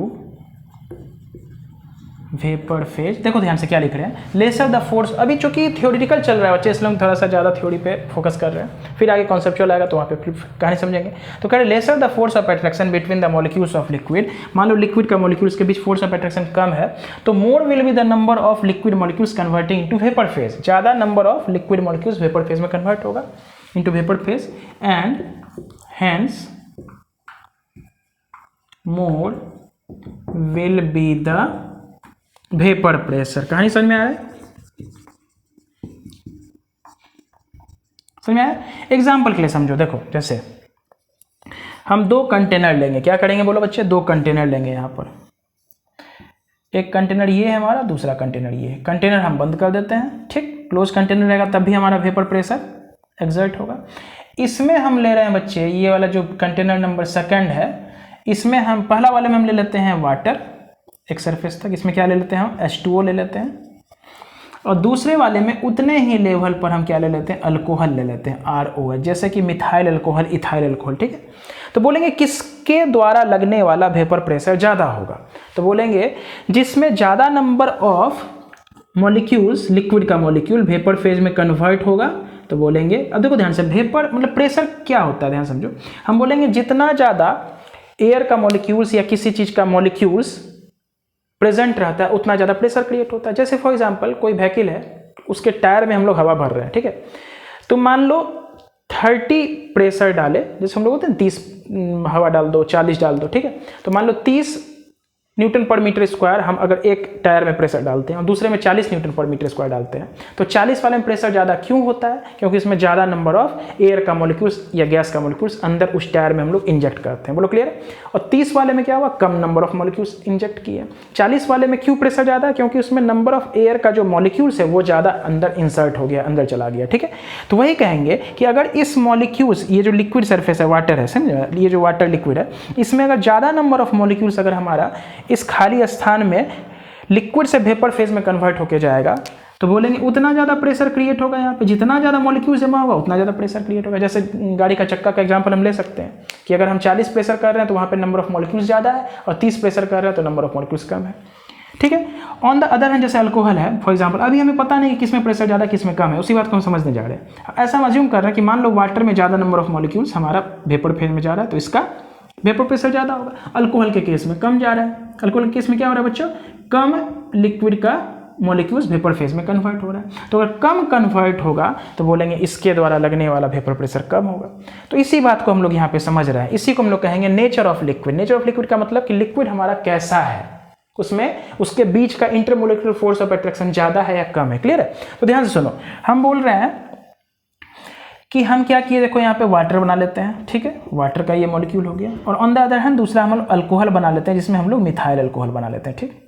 vapour phase. देखो ध्यान से क्या लिख रहे हैं, लेसर द फोर्स। अभी चूंकि थ्योरेटिकल चल रहा है बच्चे, इसलिए हम थोड़ा सा ज़्यादा थ्योरी पे फोकस कर रहे हैं, फिर आगे कॉन्सेप्चुअल आएगा तो वहाँ पे फिर कहानी समझेंगे। तो कह रहे lesser the force of attraction between the molecules of liquid. मान लो लिक्विड का मॉलिक्यूल्स के बीच फोर्स ऑफ अट्रैक्शन कम है, तो more will be the number of liquid molecules converting into vapour phase. ज़्यादा number of liquid molecules vapour phase में कन्वर्ट होगा into vapour phase, and hence more will be the vapour pressure. कहानी समझ में आ रहा है? समझ में आया? एग्जाम्पल के लिए समझो। देखो जैसे हम दो कंटेनर लेंगे, क्या करेंगे बोलो बच्चे, दो कंटेनर लेंगे। यहाँ पर एक कंटेनर ये है हमारा, दूसरा कंटेनर ये है। कंटेनर हम बंद कर देते हैं, ठीक, क्लोज कंटेनर रहेगा तब भी हमारा वेपर प्रेशर एग्जर्ट होगा। इसमें हम ले रहे हैं बच्चे, ये वाला जो कंटेनर नंबर सेकंड है, इसमें हम पहला वाले में हम ले लेते हैं वाटर एक सरफेस तक, इसमें क्या ले लेते हैं हम H2O ले लेते हैं, और दूसरे वाले में उतने ही लेवल पर हम क्या ले लेते हैं, अल्कोहल ले लेते हैं ROH, जैसे कि मिथाइल अल्कोहल, इथाइल अल्कोहल, ठीक है। तो बोलेंगे किसके द्वारा लगने वाला वेपर प्रेशर ज़्यादा होगा, तो बोलेंगे जिसमें ज़्यादा नंबर ऑफ मॉलिक्यूल्स, लिक्विड का मॉलिक्यूल वेपर फेज में कन्वर्ट होगा, तो बोलेंगे, अब देखो ध्यान से, वेपर मतलब प्रेशर क्या होता है, ध्यान समझो। हम बोलेंगे जितना ज़्यादा एयर का मॉलिक्यूल्स या किसी चीज़ का मॉलिक्यूल्स प्रेजेंट रहता है उतना ज़्यादा प्रेशर क्रिएट होता है। जैसे फॉर एग्जांपल कोई व्हीकल है, उसके टायर में हम लोग हवा भर रहे हैं, ठीक है, तो मान लो 30 प्रेशर डाले, जैसे हम लोग बोलते हैं 30 हवा डाल दो, 40 डाल दो, ठीक है, तो मान लो 30 न्यूटन पर मीटर स्क्वायर हम अगर एक टायर में प्रेशर डालते हैं और दूसरे में 40 न्यूटन पर मीटर स्क्वायर डालते हैं, तो 40 वाले में प्रेशर ज़्यादा क्यों होता है, क्योंकि इसमें ज़्यादा नंबर ऑफ एयर का मॉलिक्यूल्स या गैस का मॉलिक्यूल्स अंदर उस टायर में हम लोग इंजेक्ट करते हैं। बोलो क्लियर? और 30 वाले में क्या हुआ, कम नंबर ऑफ मॉलिक्यूल्स इंजेक्ट किए। 40 वाले में क्यों प्रेशर ज़्यादा है, क्योंकि उसमें नंबर ऑफ एयर का जो मॉलिक्यूल्स है वो ज़्यादा अंदर इंसर्ट हो गया, अंदर चला गया, ठीक है। तो वही कहेंगे कि अगर इस मॉलिक्यूल्स, ये जो लिक्विड सरफेस है, वाटर है, समझे, ये जो वाटर लिक्विड है, इसमें अगर ज़्यादा नंबर ऑफ मॉलिक्यूल्स अगर हमारा इस खाली स्थान में लिक्विड से वेपर फेज में कन्वर्ट होके जाएगा, तो बोलेंगे उतना ज़्यादा प्रेशर क्रिएट होगा। यहाँ पे जितना ज़्यादा मॉलिक्यूल जमा होगा उतना ज़्यादा प्रेशर क्रिएट होगा। जैसे गाड़ी का चक्का का एग्जांपल हम ले सकते हैं कि अगर हम 40 प्रेशर कर रहे हैं तो वहाँ पे नंबर ऑफ मॉलिक्यूल्स ज़्यादा है, और 30 प्रेशर कर रहे हैं तो नंबर ऑफ मॉलिक्यूल्स कम है, ठीक है। ऑन द अदर हैंड जैसे अल्कोहल है फॉर एग्जांपल, अभी हमें पता नहीं किस में प्रेशर ज़्यादा किस में कम है, उसी बात को हम समझने जा रहे हैं। ऐसा हम अज्यूम कर रहे हैं कि मान लो वाटर में ज़्यादा नंबर ऑफ मॉलिक्यूल्स हमारा वेपर फेज में जा रहा है, तो इसका वेपर प्रेशर ज़्यादा होगा। अल्कोहल के केस में कम जा रहा है। अल्कोहल के केस में क्या हो रहा है बच्चों, कम लिक्विड का मॉलिक्यूल्स वेपर फेज में कन्वर्ट हो रहा है। तो अगर कम कन्वर्ट होगा तो बोलेंगे इसके द्वारा लगने वाला वेपर प्रेशर कम होगा। तो इसी बात को हम लोग यहाँ पे समझ रहे हैं। इसी को हम लोग कहेंगे nature of liquid. Nature of liquid का मतलब कि लिक्विड हमारा कैसा है, उसमें उसके बीच का इंटरमोलिकुलर फोर्स ऑफ अट्रैक्शन ज़्यादा है या कम है। क्लियर है? तो ध्यान से सुनो, हम बोल रहे हैं कि हम क्या किए, देखो यहाँ पे वाटर बना लेते हैं, ठीक है, वाटर का ये मॉलिक्यूल हो गया, और ऑन द अदर हैंड दूसरा हम लोग अल्कोहल बना लेते हैं, जिसमें हम लोग मिथाइल अल्कोहल बना लेते हैं, ठीक।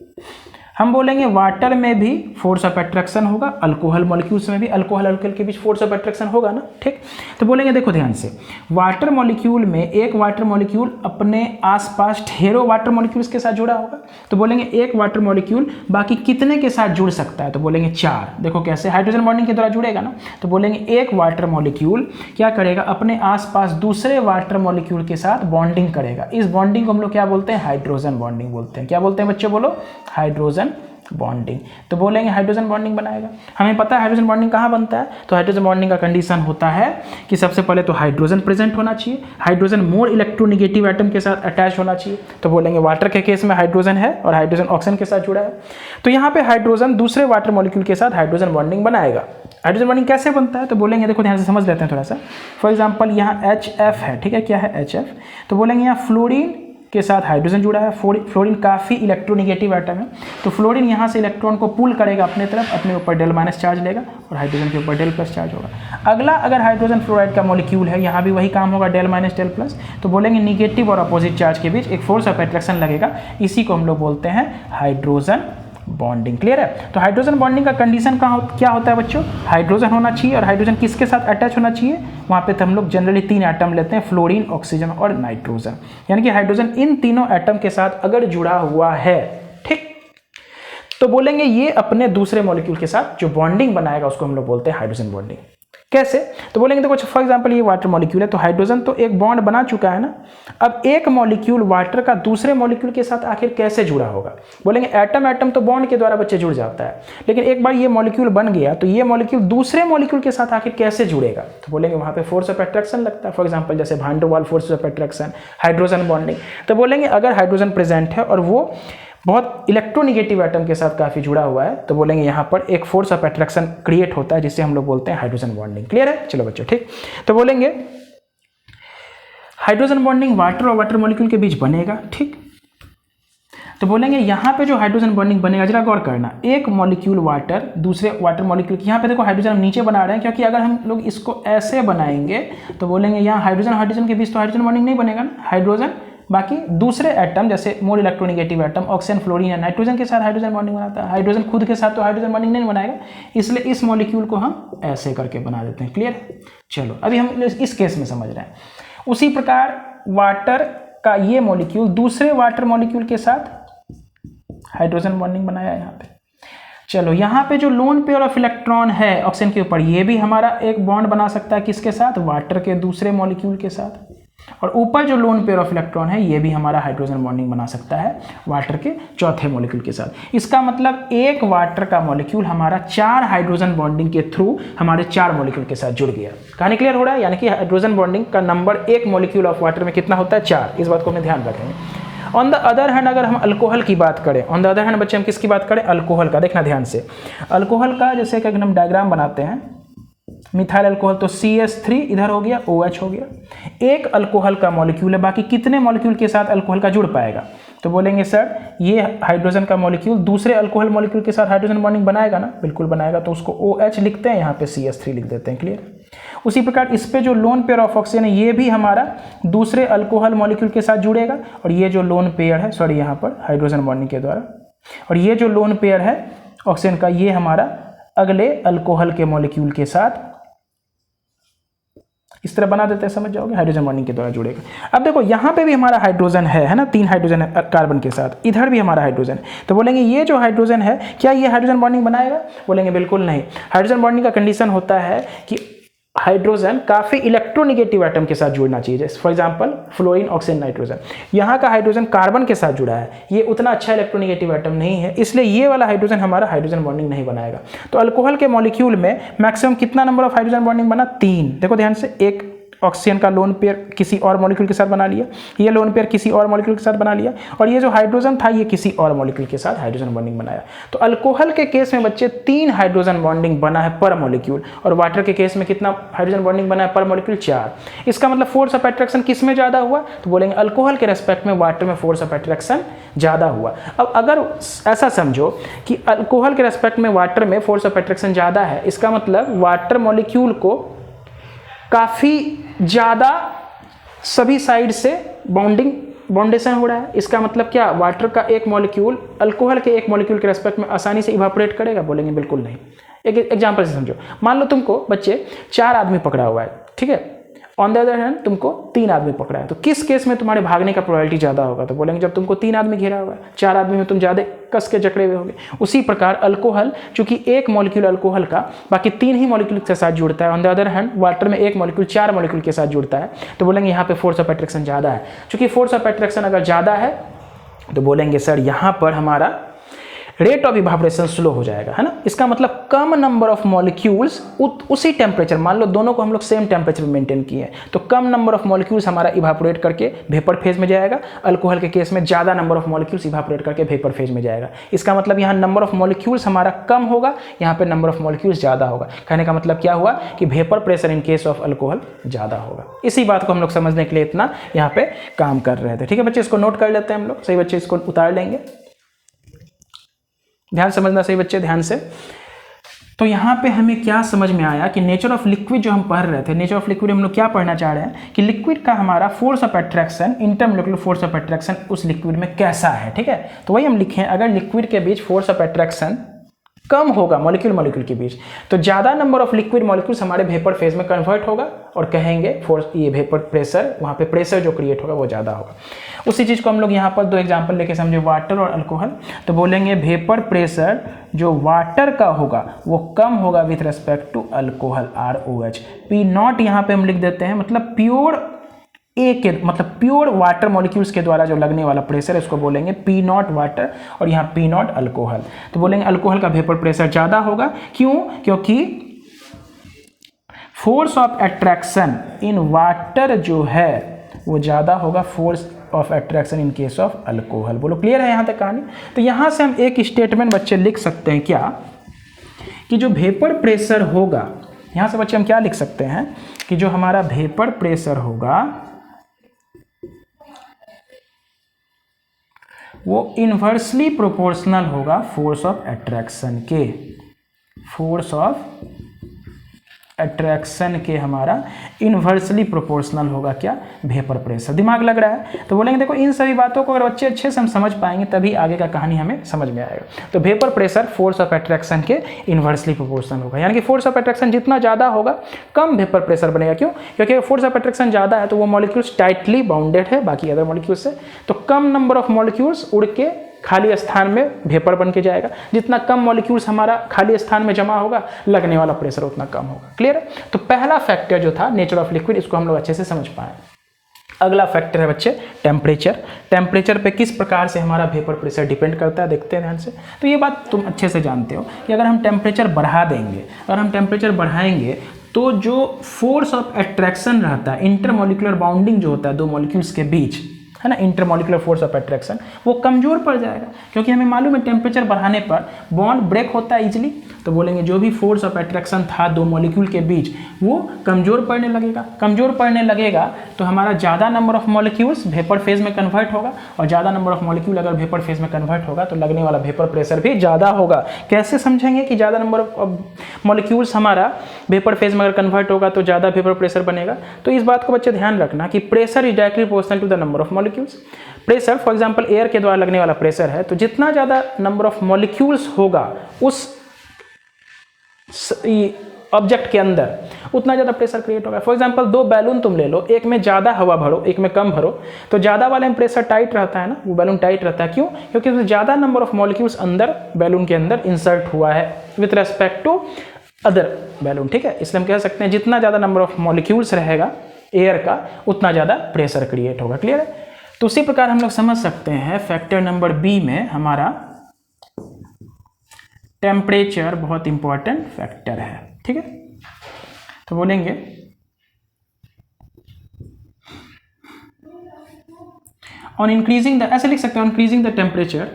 हम बोलेंगे वाटर में भी फोर्स ऑफ अट्रैक्शन होगा, अल्कोहल मॉलिक्यूल्स में भी अल्कोहल अल्कोहल के बीच फोर्स ऑफ अट्रैक्शन होगा ना, ठीक। तो बोलेंगे देखो ध्यान से, वाटर मॉलिक्यूल में एक वाटर मॉलिक्यूल अपने आसपास ढेरों वाटर मॉलिक्यूल्स के साथ जुड़ा होगा। तो बोलेंगे एक वाटर मॉलिक्यूल बाकी कितने के साथ जुड़ सकता है, तो बोलेंगे 4। देखो कैसे, हाइड्रोजन बॉन्डिंग के द्वारा जुड़ेगा ना। तो बोलेंगे एक वाटर मॉलिक्यूल क्या करेगा, अपने आसपास दूसरे वाटर मॉलिक्यूल के साथ बॉन्डिंग करेगा। इस बॉन्डिंग को हम लोग क्या बोलते हैं, हाइड्रोजन बॉन्डिंग बोलते हैं। क्या बोलते हैं बच्चों, बोलो, हाइड्रोजन बॉन्डिंग। तो बोलेंगे हाइड्रोजन बॉन्डिंग बनाएगा। हमें पता है हाइड्रोजन बॉन्डिंग कहाँ बनता है, तो हाइड्रोजन बॉन्डिंग का कंडीशन होता है कि सबसे पहले तो हाइड्रोजन प्रेजेंट होना चाहिए, हाइड्रोजन मोर इलेक्ट्रोनेगेटिव एटम के साथ अटैच होना चाहिए। तो बोलेंगे वाटर के केस में हाइड्रोजन है और हाइड्रोजन ऑक्सीजन के साथ जुड़ा है, तो यहाँ पे हाइड्रोजन दूसरे वाटर मॉलिक्यूल के साथ हाइड्रोजन बॉन्डिंग बनाएगा। हाइड्रोजन बॉन्डिंग कैसे बनता है, तो बोलेंगे देखो ध्यान से समझ लेते हैं थोड़ा सा। फॉर एग्जाम्पल यहाँ HF है, ठीक है, क्या है HF, तो बोलेंगे यहाँ फ्लोरीन के साथ हाइड्रोजन जुड़ा है। फ्लोरीन काफ़ी इलेक्ट्रोनेगेटिव एटम है, तो फ्लोरीन यहाँ से इलेक्ट्रॉन को पुल करेगा अपने तरफ, अपने ऊपर डेल माइनस चार्ज लेगा और हाइड्रोजन के ऊपर डेल प्लस चार्ज होगा। अगला अगर हाइड्रोजन फ्लोराइड का मॉलिक्यूल है, यहाँ भी वही काम होगा, डेल माइनस डेल प्लस। तो बोलेंगे निगेटिव और अपोजिट चार्ज के बीच एक फोर्स ऑफ अट्रैक्शन लगेगा, इसी को हम लोग बोलते हैं हाइड्रोजन बॉन्डिंग। क्लियर है? तो हाइड्रोजन बॉन्डिंग का कंडीशन क्या होता है बच्चों, हाइड्रोजन होना चाहिए, और हाइड्रोजन किसके साथ अटैच होना चाहिए, वहाँ पे तो हम लोग जनरली 3 एटम लेते हैं, फ्लोरीन, ऑक्सीजन और नाइट्रोजन। यानी कि हाइड्रोजन इन तीनों एटम के साथ अगर जुड़ा हुआ है, ठीक, तो बोलेंगे ये अपने दूसरे मॉलिक्यूल के साथ जो बॉन्डिंग बनाएगा उसको हम लोग बोलते हैं हाइड्रोजन बॉन्डिंग। कैसे? तो बोलेंगे देखो फॉर एग्जांपल ये वाटर मॉलिक्यूल है, तो हाइड्रोजन तो एक बॉन्ड बना चुका है ना। अब एक मॉलिक्यूल वाटर का दूसरे मॉलिक्यूल के साथ आखिर कैसे जुड़ा होगा? बोलेंगे एटम एटम तो बॉन्ड के द्वारा बच्चे जुड़ जाता है, लेकिन एक बार ये मॉलिक्यूल बन गया तो ये मॉलिक्यूल दूसरे मॉलिक्यूल के साथ आखिर कैसे जुड़ेगा? तो बोलेंगे वहां पे फोर्स ऑफ अट्रैक्शन लगता है। फॉर एग्जांपल जैसे van der Waals force of attraction, hydrogen bonding. तो बोलेंगे अगर हाइड्रोजन प्रेजेंट है और वो बहुत इलेक्ट्रोनिगेटिव एटम के साथ काफी जुड़ा हुआ है, तो बोलेंगे यहाँ पर एक फोर्स ऑफ अट्रैक्शन क्रिएट होता है, जिसे हम लोग बोलते हैं हाइड्रोजन बॉन्डिंग। क्लियर है? चलो बच्चों ठीक। तो बोलेंगे हाइड्रोजन बॉन्डिंग वाटर और वाटर मॉलिक्यूल के बीच बनेगा, ठीक। तो बोलेंगे यहाँ पे जो हाइड्रोजन बॉन्डिंग बनेगा, जरा गौर करना, एक मॉलिक्यूल वाटर दूसरे वाटर मॉलिक्यूल, यहाँ पे देखो हाइड्रोजन हम नीचे बना रहे हैं, क्योंकि अगर हम लोग इसको ऐसे बनाएंगे तो बोलेंगे यहाँ हाइड्रोजन हाइड्रोजन के बीच तो हाइड्रोजन बॉन्डिंग नहीं बनेगा ना। हाइड्रोजन बाकी दूसरे एटम जैसे more electronegative atom oxygen fluorine या नाइट्रोजन के साथ हाइड्रोजन बॉन्डिंग बनाता है, हाइड्रोजन खुद के साथ तो हाइड्रोजन बॉन्डिंग नहीं बनाएगा, इसलिए इस मॉलिक्यूल को हम ऐसे करके बना देते हैं। क्लियर? चलो अभी हम इस केस में समझ रहे हैं। उसी प्रकार वाटर का ये मॉलिक्यूल दूसरे वाटर मॉलिक्यूल के साथ हाइड्रोजन बॉन्डिंग बनाया यहाँ पे। चलो यहाँ पे जो लोन पेयर ऑफ इलेक्ट्रॉन है ऑक्सीजन के ऊपर, ये भी हमारा एक बॉन्ड बना सकता है, किसके साथ? वाटर के दूसरे मॉलिक्यूल के साथ। और ऊपर जो लोन पेयर ऑफ इलेक्ट्रॉन है, ये भी हमारा हाइड्रोजन बॉन्डिंग बना सकता है वाटर के चौथे मॉलिक्यूल के साथ। इसका मतलब एक वाटर का मॉलिक्यूल हमारा 4 हाइड्रोजन बॉन्डिंग के थ्रू हमारे 4 मॉलिक्यूल के साथ जुड़ गया। कहानी क्लियर हो रहा है? यानी कि हाइड्रोजन बॉन्डिंग का नंबर एक मॉलिक्यूल ऑफ वाटर में कितना होता है? 4। इस बात को हमें ध्यान रखेंगे। ऑन द अदर हैंड अगर हम अल्कोहल की बात करें, ऑन द अदर हैंड बच्चे हम किसकी बात करें? अल्कोहल का। देखना ध्यान से, अल्कोहल का जैसे कि अगर हम डायग्राम बनाते हैं, मिथाइल अल्कोहल तो CH3 इधर हो गया, OH हो गया। एक अल्कोहल का मॉलिक्यूल है, बाकी कितने मॉलिक्यूल के साथ अल्कोहल का जुड़ पाएगा? तो बोलेंगे सर ये हाइड्रोजन का मॉलिक्यूल दूसरे अल्कोहल मॉलिक्यूल के साथ हाइड्रोजन बॉन्डिंग बनाएगा ना? बिल्कुल बनाएगा, तो उसको OH लिखते हैं, यहाँ पे CH3 लिख देते हैं। क्लियर? उसी प्रकार इस पे जो लोन पेयर ऑफ ऑक्सीजन है, ये भी हमारा दूसरे अल्कोहल मॉलिक्यूल के साथ जुड़ेगा, और ये जो लोन पेयर है, सॉरी यहाँ पर हाइड्रोजन बॉन्डिंग के द्वारा, और ये जो लोन पेयर है ऑक्सीजन का, ये हमारा अगले अल्कोहल के मॉलिक्यूल के साथ इस तरह बना देते हैं, समझ जाओगे, हाइड्रोजन बॉन्डिंग के द्वारा जुड़ेगा। अब देखो यहाँ पे भी हमारा हाइड्रोजन है ना, 3 हाइड्रोजन है कार्बन के साथ, इधर भी हमारा हाइड्रोजन। तो बोलेंगे ये जो हाइड्रोजन है, क्या ये हाइड्रोजन बॉन्डिंग बनाएगा? बोलेंगे बिल्कुल नहीं। हाइड्रोजन बॉन्डिंग का कंडीशन होता है कि हाइड्रोजन काफी इलेक्ट्रोनिगेटिव एटम के साथ जुड़ना चाहिए, जैसे for example fluorine oxygen nitrogen. यहाँ का हाइड्रोजन कार्बन के साथ जुड़ा है, ये उतना अच्छा इलेक्ट्रोनिगेटिव एटम नहीं है, इसलिए ये वाला हाइड्रोजन हमारा हाइड्रोजन बॉन्डिंग नहीं बनाएगा। तो अल्कोहल के मॉलिक्यूल में मैक्सिमम कितना नंबर ऑफ हाइड्रोजन बॉन्डिंग बना? 3। देखो ध्यान से, एक ऑक्सीजन का लोन पेयर किसी और मॉलिक्यूल के साथ बना लिया, ये लोन पेयर किसी और मॉलिक्यूल के साथ बना लिया, और ये जो हाइड्रोजन था ये किसी और मॉलिक्यूल के साथ हाइड्रोजन बॉन्डिंग बनाया। तो अल्कोहल के केस में बच्चे 3 हाइड्रोजन बॉन्डिंग बना है पर मॉलिक्यूल, और वाटर के केस में कितना हाइड्रोजन बॉन्डिंग बना है पर मॉलिक्यूल? 4। इसका मतलब फोर्स ऑफ अट्रैक्शन किस में ज्यादा हुआ? तो बोलेंगे अल्कोहल के रेस्पेक्ट में वाटर में फोर्स ऑफ अट्रैक्शन ज्यादा हुआ। अब अगर ऐसा समझो कि अल्कोहल के रेस्पेक्ट में वाटर में फोर्स ऑफ अट्रैक्शन ज्यादा है, इसका मतलब वाटर मॉलिक्यूल को काफी ज्यादा सभी साइड से बाउंडेशन हो रहा है। इसका मतलब क्या? वाटर का एक मॉलिक्यूल अल्कोहल के एक मॉलिक्यूल के रेस्पेक्ट में आसानी से इवापोरेट करेगा? बोलेंगे बिल्कुल नहीं। एक एग्जांपल से समझो, मान लो तुमको बच्चे 4 आदमी पकड़ा हुआ है, ठीक है, ऑन द अदर हैंड तुमको 3 आदमी पकड़ा है, तो किस केस में तुम्हारे भागने का प्रोबेबिलिटी ज्यादा होगा? तो बोलेंगे जब तुमको 3 आदमी घेरा हुआ है, 4 आदमी में तुम ज्यादा कस के जकड़े हुए होगे। उसी प्रकार अल्कोहल, चूंकि एक मॉलिक्यूल अल्कोहल का बाकी 3 ही मॉलिक्यूल के साथ जुड़ता है, on the other hand water में एक मॉलिक्यूल 4 मॉलिक्यूल के साथ जुड़ता है, तो बोलेंगे यहाँ पे फोर्स ऑफ अट्रैक्शन ज्यादा है। चूंकि फोर्स ऑफ अट्रैक्शन अगर ज्यादा है तो बोलेंगे सर यहाँ पर हमारा रेट ऑफ इवापोरेशन स्लो हो जाएगा, है ना। इसका मतलब कम नंबर ऑफ मॉलिक्यूल्स उसी टेम्परेचर, मान लो दोनों को हम लोग सेम टेम्परेचर में मेंटेन किए हैं, तो कम नंबर ऑफ मॉलिक्यूल्स हमारा इवापोरेट करके वेपर फेज में जाएगा। अल्कोहल के केस में ज्यादा नंबर ऑफ मॉलिक्यूल्स इवापोरेट करके वेपर फेज में जाएगा। इसका मतलब यहाँ नंबर ऑफ मॉलिक्यूल्स हमारा कम होगा, यहाँ पे नंबर ऑफ मॉलिक्यूल्स ज्यादा होगा। कहने का मतलब क्या हुआ कि vapour pressure in case of alcohol ज्यादा होगा। इसी बात को हम लोग समझने के लिए इतना यहाँ पे काम कर रहे थे, ठीक है बच्चे। इसको नोट कर लेते हैं हम लोग, सही बच्चे, इसको उतार लेंगे, ध्यान समझना सही बच्चे, ध्यान से। तो यहाँ पे हमें क्या समझ में आया कि नेचर ऑफ लिक्विड जो हम पढ़ रहे थे, नेचर ऑफ लिक्विड हम लोग क्या पढ़ना चाह रहे हैं कि लिक्विड का हमारा force of attraction, intermolecular force of attraction उस लिक्विड में कैसा है, ठीक है। तो वही हम लिखे, अगर लिक्विड के बीच फोर्स ऑफ अट्रैक्शन कम होगा मॉलिक्यूल मॉलिक्यूल के बीच, तो ज़्यादा नंबर ऑफ लिक्विड मॉलिक्यूल्स हमारे वेपर फेज में कन्वर्ट होगा और कहेंगे फोर्स, ये वेपर प्रेशर, वहाँ पे प्रेशर जो क्रिएट होगा वो ज़्यादा होगा। उसी चीज़ को हम लोग यहाँ पर दो एग्जांपल लेके समझे, वाटर और अल्कोहल। तो बोलेंगे वेपर प्रेशर जो वाटर का होगा वो कम होगा with respect to alcohol ROH। P0 यहाँ पे हम लिख देते हैं, मतलब प्योर ए के, मतलब प्योर वाटर मॉलिक्यूल्स के द्वारा जो लगने वाला प्रेशर है उसको बोलेंगे P0 वाटर, और यहाँ P0 अल्कोहल। तो बोलेंगे अल्कोहल का वेपर प्रेशर ज़्यादा होगा, क्यों? क्योंकि force of attraction in water जो है वो ज़्यादा होगा force of attraction in case of alcohol. बोलो क्लियर है यहाँ तक कहानी? तो यहाँ से हम एक स्टेटमेंट बच्चे लिख सकते हैं क्या, कि जो वेपर प्रेशर होगा, यहाँ से बच्चे हम क्या लिख सकते हैं कि जो हमारा वेपर प्रेशर होगा वो इन्वर्सली प्रोपोर्शनल होगा फोर्स ऑफ अट्रैक्शन के, फोर्स ऑफ अट्रैक्शन के हमारा इन्वर्सली प्रोपोर्शनल होगा क्या, वेपर प्रेशर। दिमाग लग रहा है? तो बोलेंगे देखो इन सभी बातों को अगर बच्चे अच्छे से हम समझ पाएंगे तभी आगे का कहानी हमें समझ में आएगा। तो vapour pressure force of attraction के इन्वर्सली प्रोपोर्शनल होगा, यानी कि फोर्स ऑफ अट्रैक्शन जितना ज़्यादा होगा कम वेपर प्रेशर बनेगा। क्यों? क्योंकि फोर्स ऑफ अट्रैक्शन ज़्यादा है तो वो मॉलिक्यूल्स टाइटली बाउंडेड है बाकी अदर मॉलिक्यूल्स से, तो कम नंबर ऑफ मॉलिक्यूल्स उड़ के खाली स्थान में वेपर बन के जाएगा। जितना कम मॉलिक्यूल्स हमारा खाली स्थान में जमा होगा लगने वाला प्रेशर उतना कम होगा। क्लियर है? तो पहला फैक्टर जो था नेचर ऑफ लिक्विड, इसको हम लोग अच्छे से समझ पाए। अगला फैक्टर है बच्चे टेम्परेचर। टेम्परेचर पे किस प्रकार से हमारा वेपर प्रेशर डिपेंड करता है, देखते हैं ध्यान से। तो ये बात तुम अच्छे से जानते हो कि अगर हम टेम्परेचर बढ़ा देंगे, अगर हम टेम्परेचर बढ़ाएंगे तो जो फोर्स ऑफ अट्रैक्शन रहता है, इंटरमॉलिक्यूलर बाउंडिंग जो होता है दो मॉलिक्यूल्स के बीच, है ना, इंटरमॉलिक्यूलर फोर्स ऑफ अट्रैक्शन, वो कमजोर पड़ जाएगा। क्योंकि हमें मालूम है टेम्परेचर बढ़ाने पर बॉन्ड ब्रेक होता है इजीली। तो बोलेंगे जो भी फोर्स ऑफ अट्रैक्शन था दो मॉलिक्यूल के बीच वो कमजोर पड़ने लगेगा। कमजोर पड़ने लगेगा तो हमारा ज़्यादा number of molecules vapour phase में कन्वर्ट होगा, और ज़्यादा नंबर ऑफ मॉलिक्यूल अगर वेपर फेज में कन्वर्ट होगा तो लगने वाला वेपर प्रेशर भी ज़्यादा होगा। कैसे समझेंगे कि ज़्यादा नंबर ऑफ मॉलिक्यूल्स हमारा वेपर फेज में अगर कन्वर्ट होगा तो ज़्यादा वेपर प्रेशर बनेगा? तो इस बात को बच्चे ध्यान रखना कि pressure is directly proportional to the number of molecules. Pressure for example air के द्वारा लगने वाला प्रेशर है, तो जितना ज़्यादा नंबर ऑफ मॉलिक्यूल्स होगा उस ऑब्जेक्ट के अंदर उतना ज़्यादा प्रेशर क्रिएट होगा। फॉर एग्जांपल दो बैलून तुम ले लो, एक में ज़्यादा हवा भरो एक में कम भरो, तो ज़्यादा वाले में प्रेशर टाइट रहता है ना, वो बैलून टाइट रहता है। क्यों? क्योंकि उसमें ज़्यादा नंबर ऑफ मॉलिक्यूल्स अंदर बैलून के अंदर इंसर्ट हुआ है with respect to other balloon. ठीक है, इसलिए हम कह सकते हैं जितना ज़्यादा नंबर ऑफ मॉलिक्यूल्स रहेगा एयर का उतना ज़्यादा प्रेशर क्रिएट होगा। क्लियर है? तो उसी प्रकार हम लोग समझ सकते हैं फैक्टर नंबर बी में हमारा टेम्परेचर बहुत इंपॉर्टेंट फैक्टर है। ठीक है, तो बोलेंगे ऑन इंक्रीजिंग द, ऐसे लिख सकते हैं on increasing the temperature,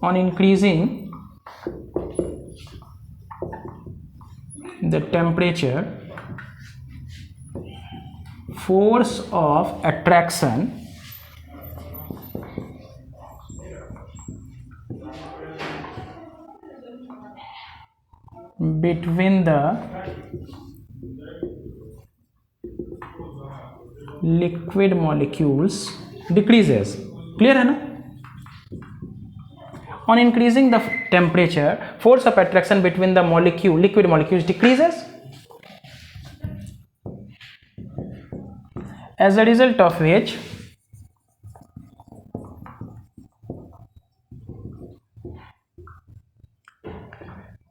on increasing the temperature force of attraction between the liquid molecules decreases। Clear है ना? On increasing the temperature, force of attraction between the liquid molecules decreases, as a result of which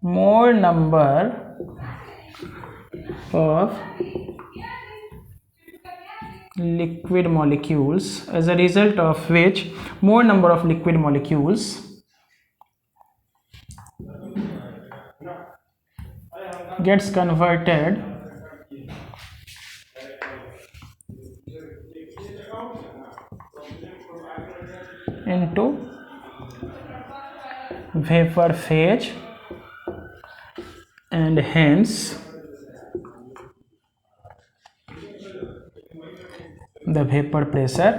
more number of liquid molecules, as a result of which more number of liquid molecules gets converted into vapor phase, and hence the vapor pressure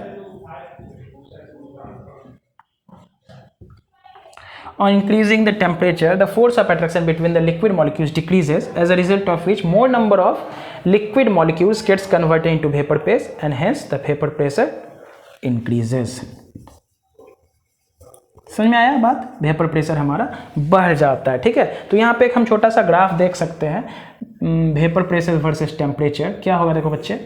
on increasing the temperature, the force of attraction between the liquid molecules decreases, as a result of which more number of liquid molecules gets converted into vapor phase, and hence the vapor pressure increases। समझ में आया बात, वेपर प्रेशर हमारा बढ़ जाता है। ठीक है, तो यहाँ पे एक हम छोटा सा ग्राफ देख सकते हैं, वेपर प्रेशर वर्सेस टेम्परेचर। क्या होगा देखो बच्चे,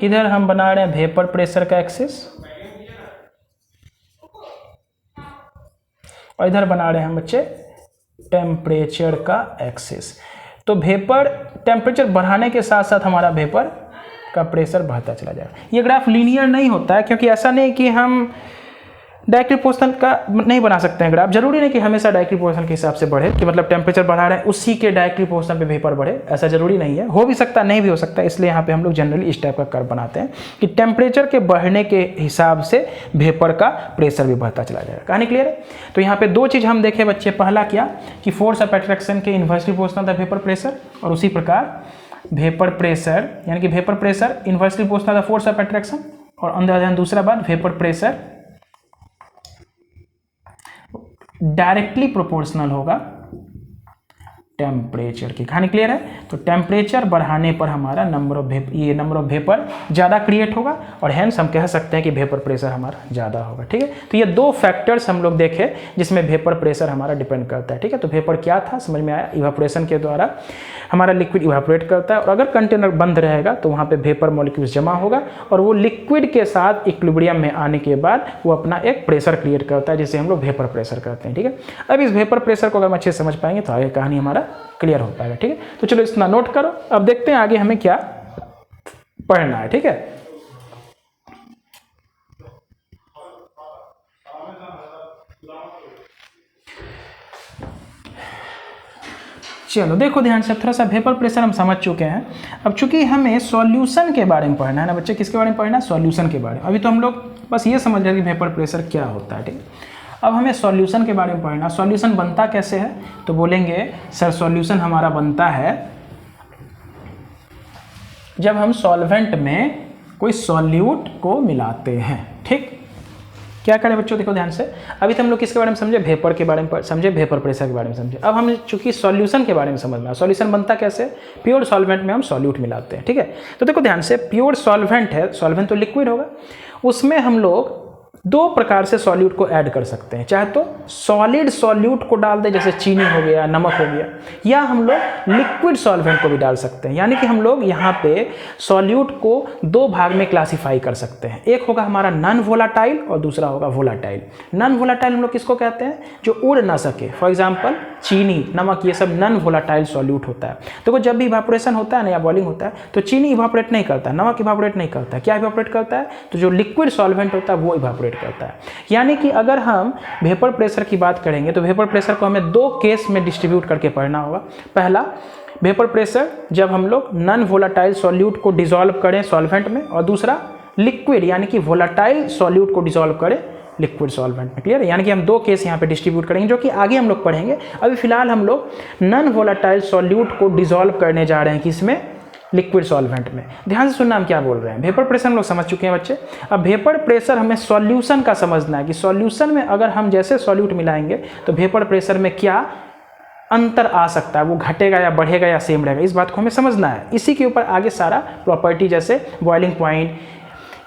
इधर हम बना रहे हैं वेपर प्रेशर का एक्सिस और इधर बना रहे हैं हम बच्चे टेम्परेचर का एक्सिस। तो वेपर टेम्परेचर बढ़ाने के साथ साथ हमारा वेपर का प्रेशर बढ़ता चला जाएगा। ये ग्राफ लीनियर नहीं होता है, क्योंकि ऐसा नहीं कि हम डायरेक्टली प्रोपोर्शनल का नहीं बना सकते हैं ग्राफ। जरूरी नहीं कि हमेशा डायरेक्टली प्रोपोर्शनल के हिसाब से बढ़े, कि मतलब टेम्परेचर बढ़ा रहे हैं उसी के डायरेक्टली प्रोपोर्शनल पे वेपर बढ़े, ऐसा जरूरी नहीं है। हो भी सकता, नहीं भी हो सकता। इसलिए यहाँ पे हम लोग जनरली इस टाइप का कर्व बनाते हैं कि टेम्परेचर के बढ़ने के हिसाब से वेपर का प्रेशर भी बढ़ता चला जाएगा। कहानी क्लियर है? तो यहाँ पे दो चीज़ हम देखे बच्चे, पहला क्या कि फोर्स ऑफ अट्रैक्शन के इन्वर्सली प्रोपोर्शनल था वेपर प्रेशर, और उसी प्रकार वेपर प्रेशर यानी कि वेपर प्रेशर इन्वर्सली प्रोपोर्शनल था फोर्स ऑफ अट्रैक्शन, और अंदर दूसरा बात वेपर प्रेशर डायरेक्टली प्रोपोर्शनल होगा टेम्परेचर की। कहानी क्लियर है? तो टेम्परेचर बढ़ाने पर हमारा नंबर ऑफ वेपर ज़्यादा क्रिएट होगा, और हेंस हम कह सकते हैं कि वेपर प्रेशर हमारा ज़्यादा होगा। ठीक है, तो ये दो फैक्टर्स हम लोग देखे जिसमें वेपर प्रेशर हमारा डिपेंड करता है। ठीक है, तो वेपर क्या था समझ में आया, इवापोरेशन के द्वारा हमारा लिक्विड इवापोरेट करता है, और अगर कंटेनर बंद रहेगा तो वहाँ पे वेपर मॉलिक्यूल्स जमा होगा, और वो लिक्विड के साथ इक्विलिब्रियम में आने के बाद वो अपना एक प्रेशर क्रिएट करता है, जिसे हम लोग वेपर प्रेशर कहते हैं। ठीक है, अब इस वेपर प्रेशर को अगर हम अच्छे से समझ पाएंगे तो आगे कहानी हमारा क्लियर हो पाएगा। ठीक है, तो चलो इतना नोट करो। अब देखते हैं आगे हमें क्या पढ़ना है। ठीक है, चलो देखो ध्यान से, थोड़ा सा वेपर प्रेशर हम समझ चुके हैं। अब चूंकि हमें सॉल्यूशन के बारे में पढ़ना है ना बच्चे, किसके बारे में पढ़ना है? सॉल्यूशन के बारे में। अभी तो हम लोग बस ये समझ रहे हैं कि वेपर प्रेशर क्या होता है। ठीक है, अब हमें सॉल्यूशन के बारे में पढ़ना। सॉल्यूशन बनता कैसे है? तो बोलेंगे सर सॉल्यूशन हमारा बनता है जब हम सॉल्वेंट में कोई सॉल्यूट को मिलाते हैं। ठीक, क्या करें बच्चों, देखो ध्यान से। अभी तो हम लोग किसके बारे में समझे? वेपर के बारे में समझे, वेपर प्रेशर के बारे में समझे। अब हम चूंकि सॉल्यूशन के बारे में समझना है, सॉल्यूशन बनता कैसे? प्योर सॉल्वेंट में हम सॉल्यूट मिलाते हैं। ठीक है, तो देखो ध्यान से, प्योर सॉल्वेंट है, सॉल्वेंट तो लिक्विड होगा, उसमें हम लोग दो प्रकार से सॉल्यूट को ऐड कर सकते हैं। चाहे तो सॉलिड सॉल्यूट को डाल दे, जैसे चीनी हो गया, नमक हो गया, या हम लोग लिक्विड सॉल्वेंट को भी डाल सकते हैं। यानी कि हम लोग यहाँ पे सॉल्यूट को दो भाग में क्लासिफाई कर सकते हैं। एक होगा हमारा नॉन वोलाटाइल और दूसरा होगा वोलाटाइल। नॉन वोलाटाइल हम लोग किसको कहते हैं? जो उड़ ना सके। फॉर एग्जाम्पल चीनी, नमक, ये सब नॉन वोलाटाइल सॉल्यूट होता है। देखो जब भी इवापोरेशन होता है ना या बॉइलिंग होता है तो चीनी इवापोरेट नहीं करता, नमक इवापोरेट नहीं करता है। क्या इवापोरेट करता है? तो जो लिक्विड सॉल्वेंट होता है वो इवापोरेट करता है। यानी कि अगर हम वेपर प्रेशर की बात करेंगे तो वेपर प्रेशर को हमें दो केस में डिस्ट्रीब्यूट करके पढ़ना होगा। पहला वेपर प्रेशर जब हम लोग नॉन वोलाटाइल सॉल्यूट को डिसॉल्व करें सॉल्वेंट में, और दूसरा लिक्विड यानी कि वोलाटाइल सॉल्यूट को डिसॉल्व करें लिक्विड सॉल्वेंट में। क्लियर है? यानी कि हम दो केस यहाँ पे डिस्ट्रीब्यूट करेंगे, जो कि आगे हम लोग पढ़ेंगे। अभी फिलहाल हम लोग नॉन वोलाटाइल सॉल्यूट को डिसॉल्व करने जा रहे हैं, किसमें? लिक्विड सॉल्वेंट में। ध्यान से सुनना हम क्या बोल रहे हैं। वेपर प्रेशर हम लोग समझ चुके हैं बच्चे। अब वेपर प्रेशर हमें सॉल्यूशन का समझना है कि सॉल्यूशन में अगर हम जैसे सॉल्यूट मिलाएंगे तो वेपर प्रेशर में क्या अंतर आ सकता है, वो घटेगा या बढ़ेगा या सेम रहेगा, इस बात को हमें समझना है। इसी के ऊपर आगे सारा प्रॉपर्टी जैसे boiling point,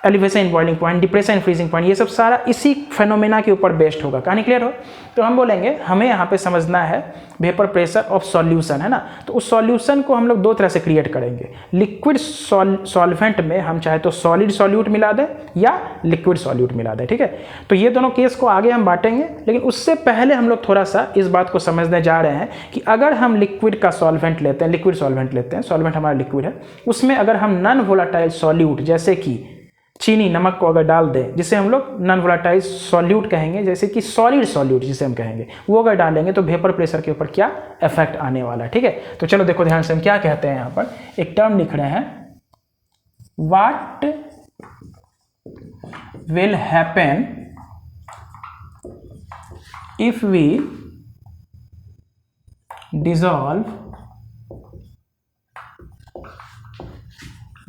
elevation in boiling point, depression in freezing point, ये सब सारा इसी फेनोमेना के ऊपर बेस्ड होगा। कहानी क्लियर हो? तो हम बोलेंगे हमें यहाँ पे समझना है वेपर प्रेशर ऑफ सॉल्यूशन, है ना। तो उस सॉल्यूशन को हम लोग दो तरह से क्रिएट करेंगे। लिक्विड सॉल्वेंट में हम चाहे तो सॉलिड सॉल्यूट मिला दें या लिक्विड सॉल्यूट मिला दें। ठीक है, तो ये दोनों केस को आगे हम बांटेंगे, लेकिन उससे पहले हम लोग थोड़ा सा इस बात को समझने जा रहे हैं कि अगर हम लिक्विड का सॉल्वेंट लेते हैं, लिक्विड सॉल्वेंट लेते हैं, सॉल्वेंट हमारा लिक्विड है, उसमें अगर हम नॉन वोलाटाइल सॉल्यूट जैसे कि चीनी, नमक को अगर डाल दें, जिसे हम लोग नॉन वोलाटाइल सॉल्यूट कहेंगे, जैसे कि सॉलिड सॉल्यूट जिसे हम कहेंगे, वो अगर डालेंगे तो वेपर प्रेशर के ऊपर क्या इफेक्ट आने वाला है। ठीक है, तो चलो देखो ध्यान से हम क्या कहते हैं। यहाँ पर एक टर्म लिख रहे हैं, what will happen if we dissolve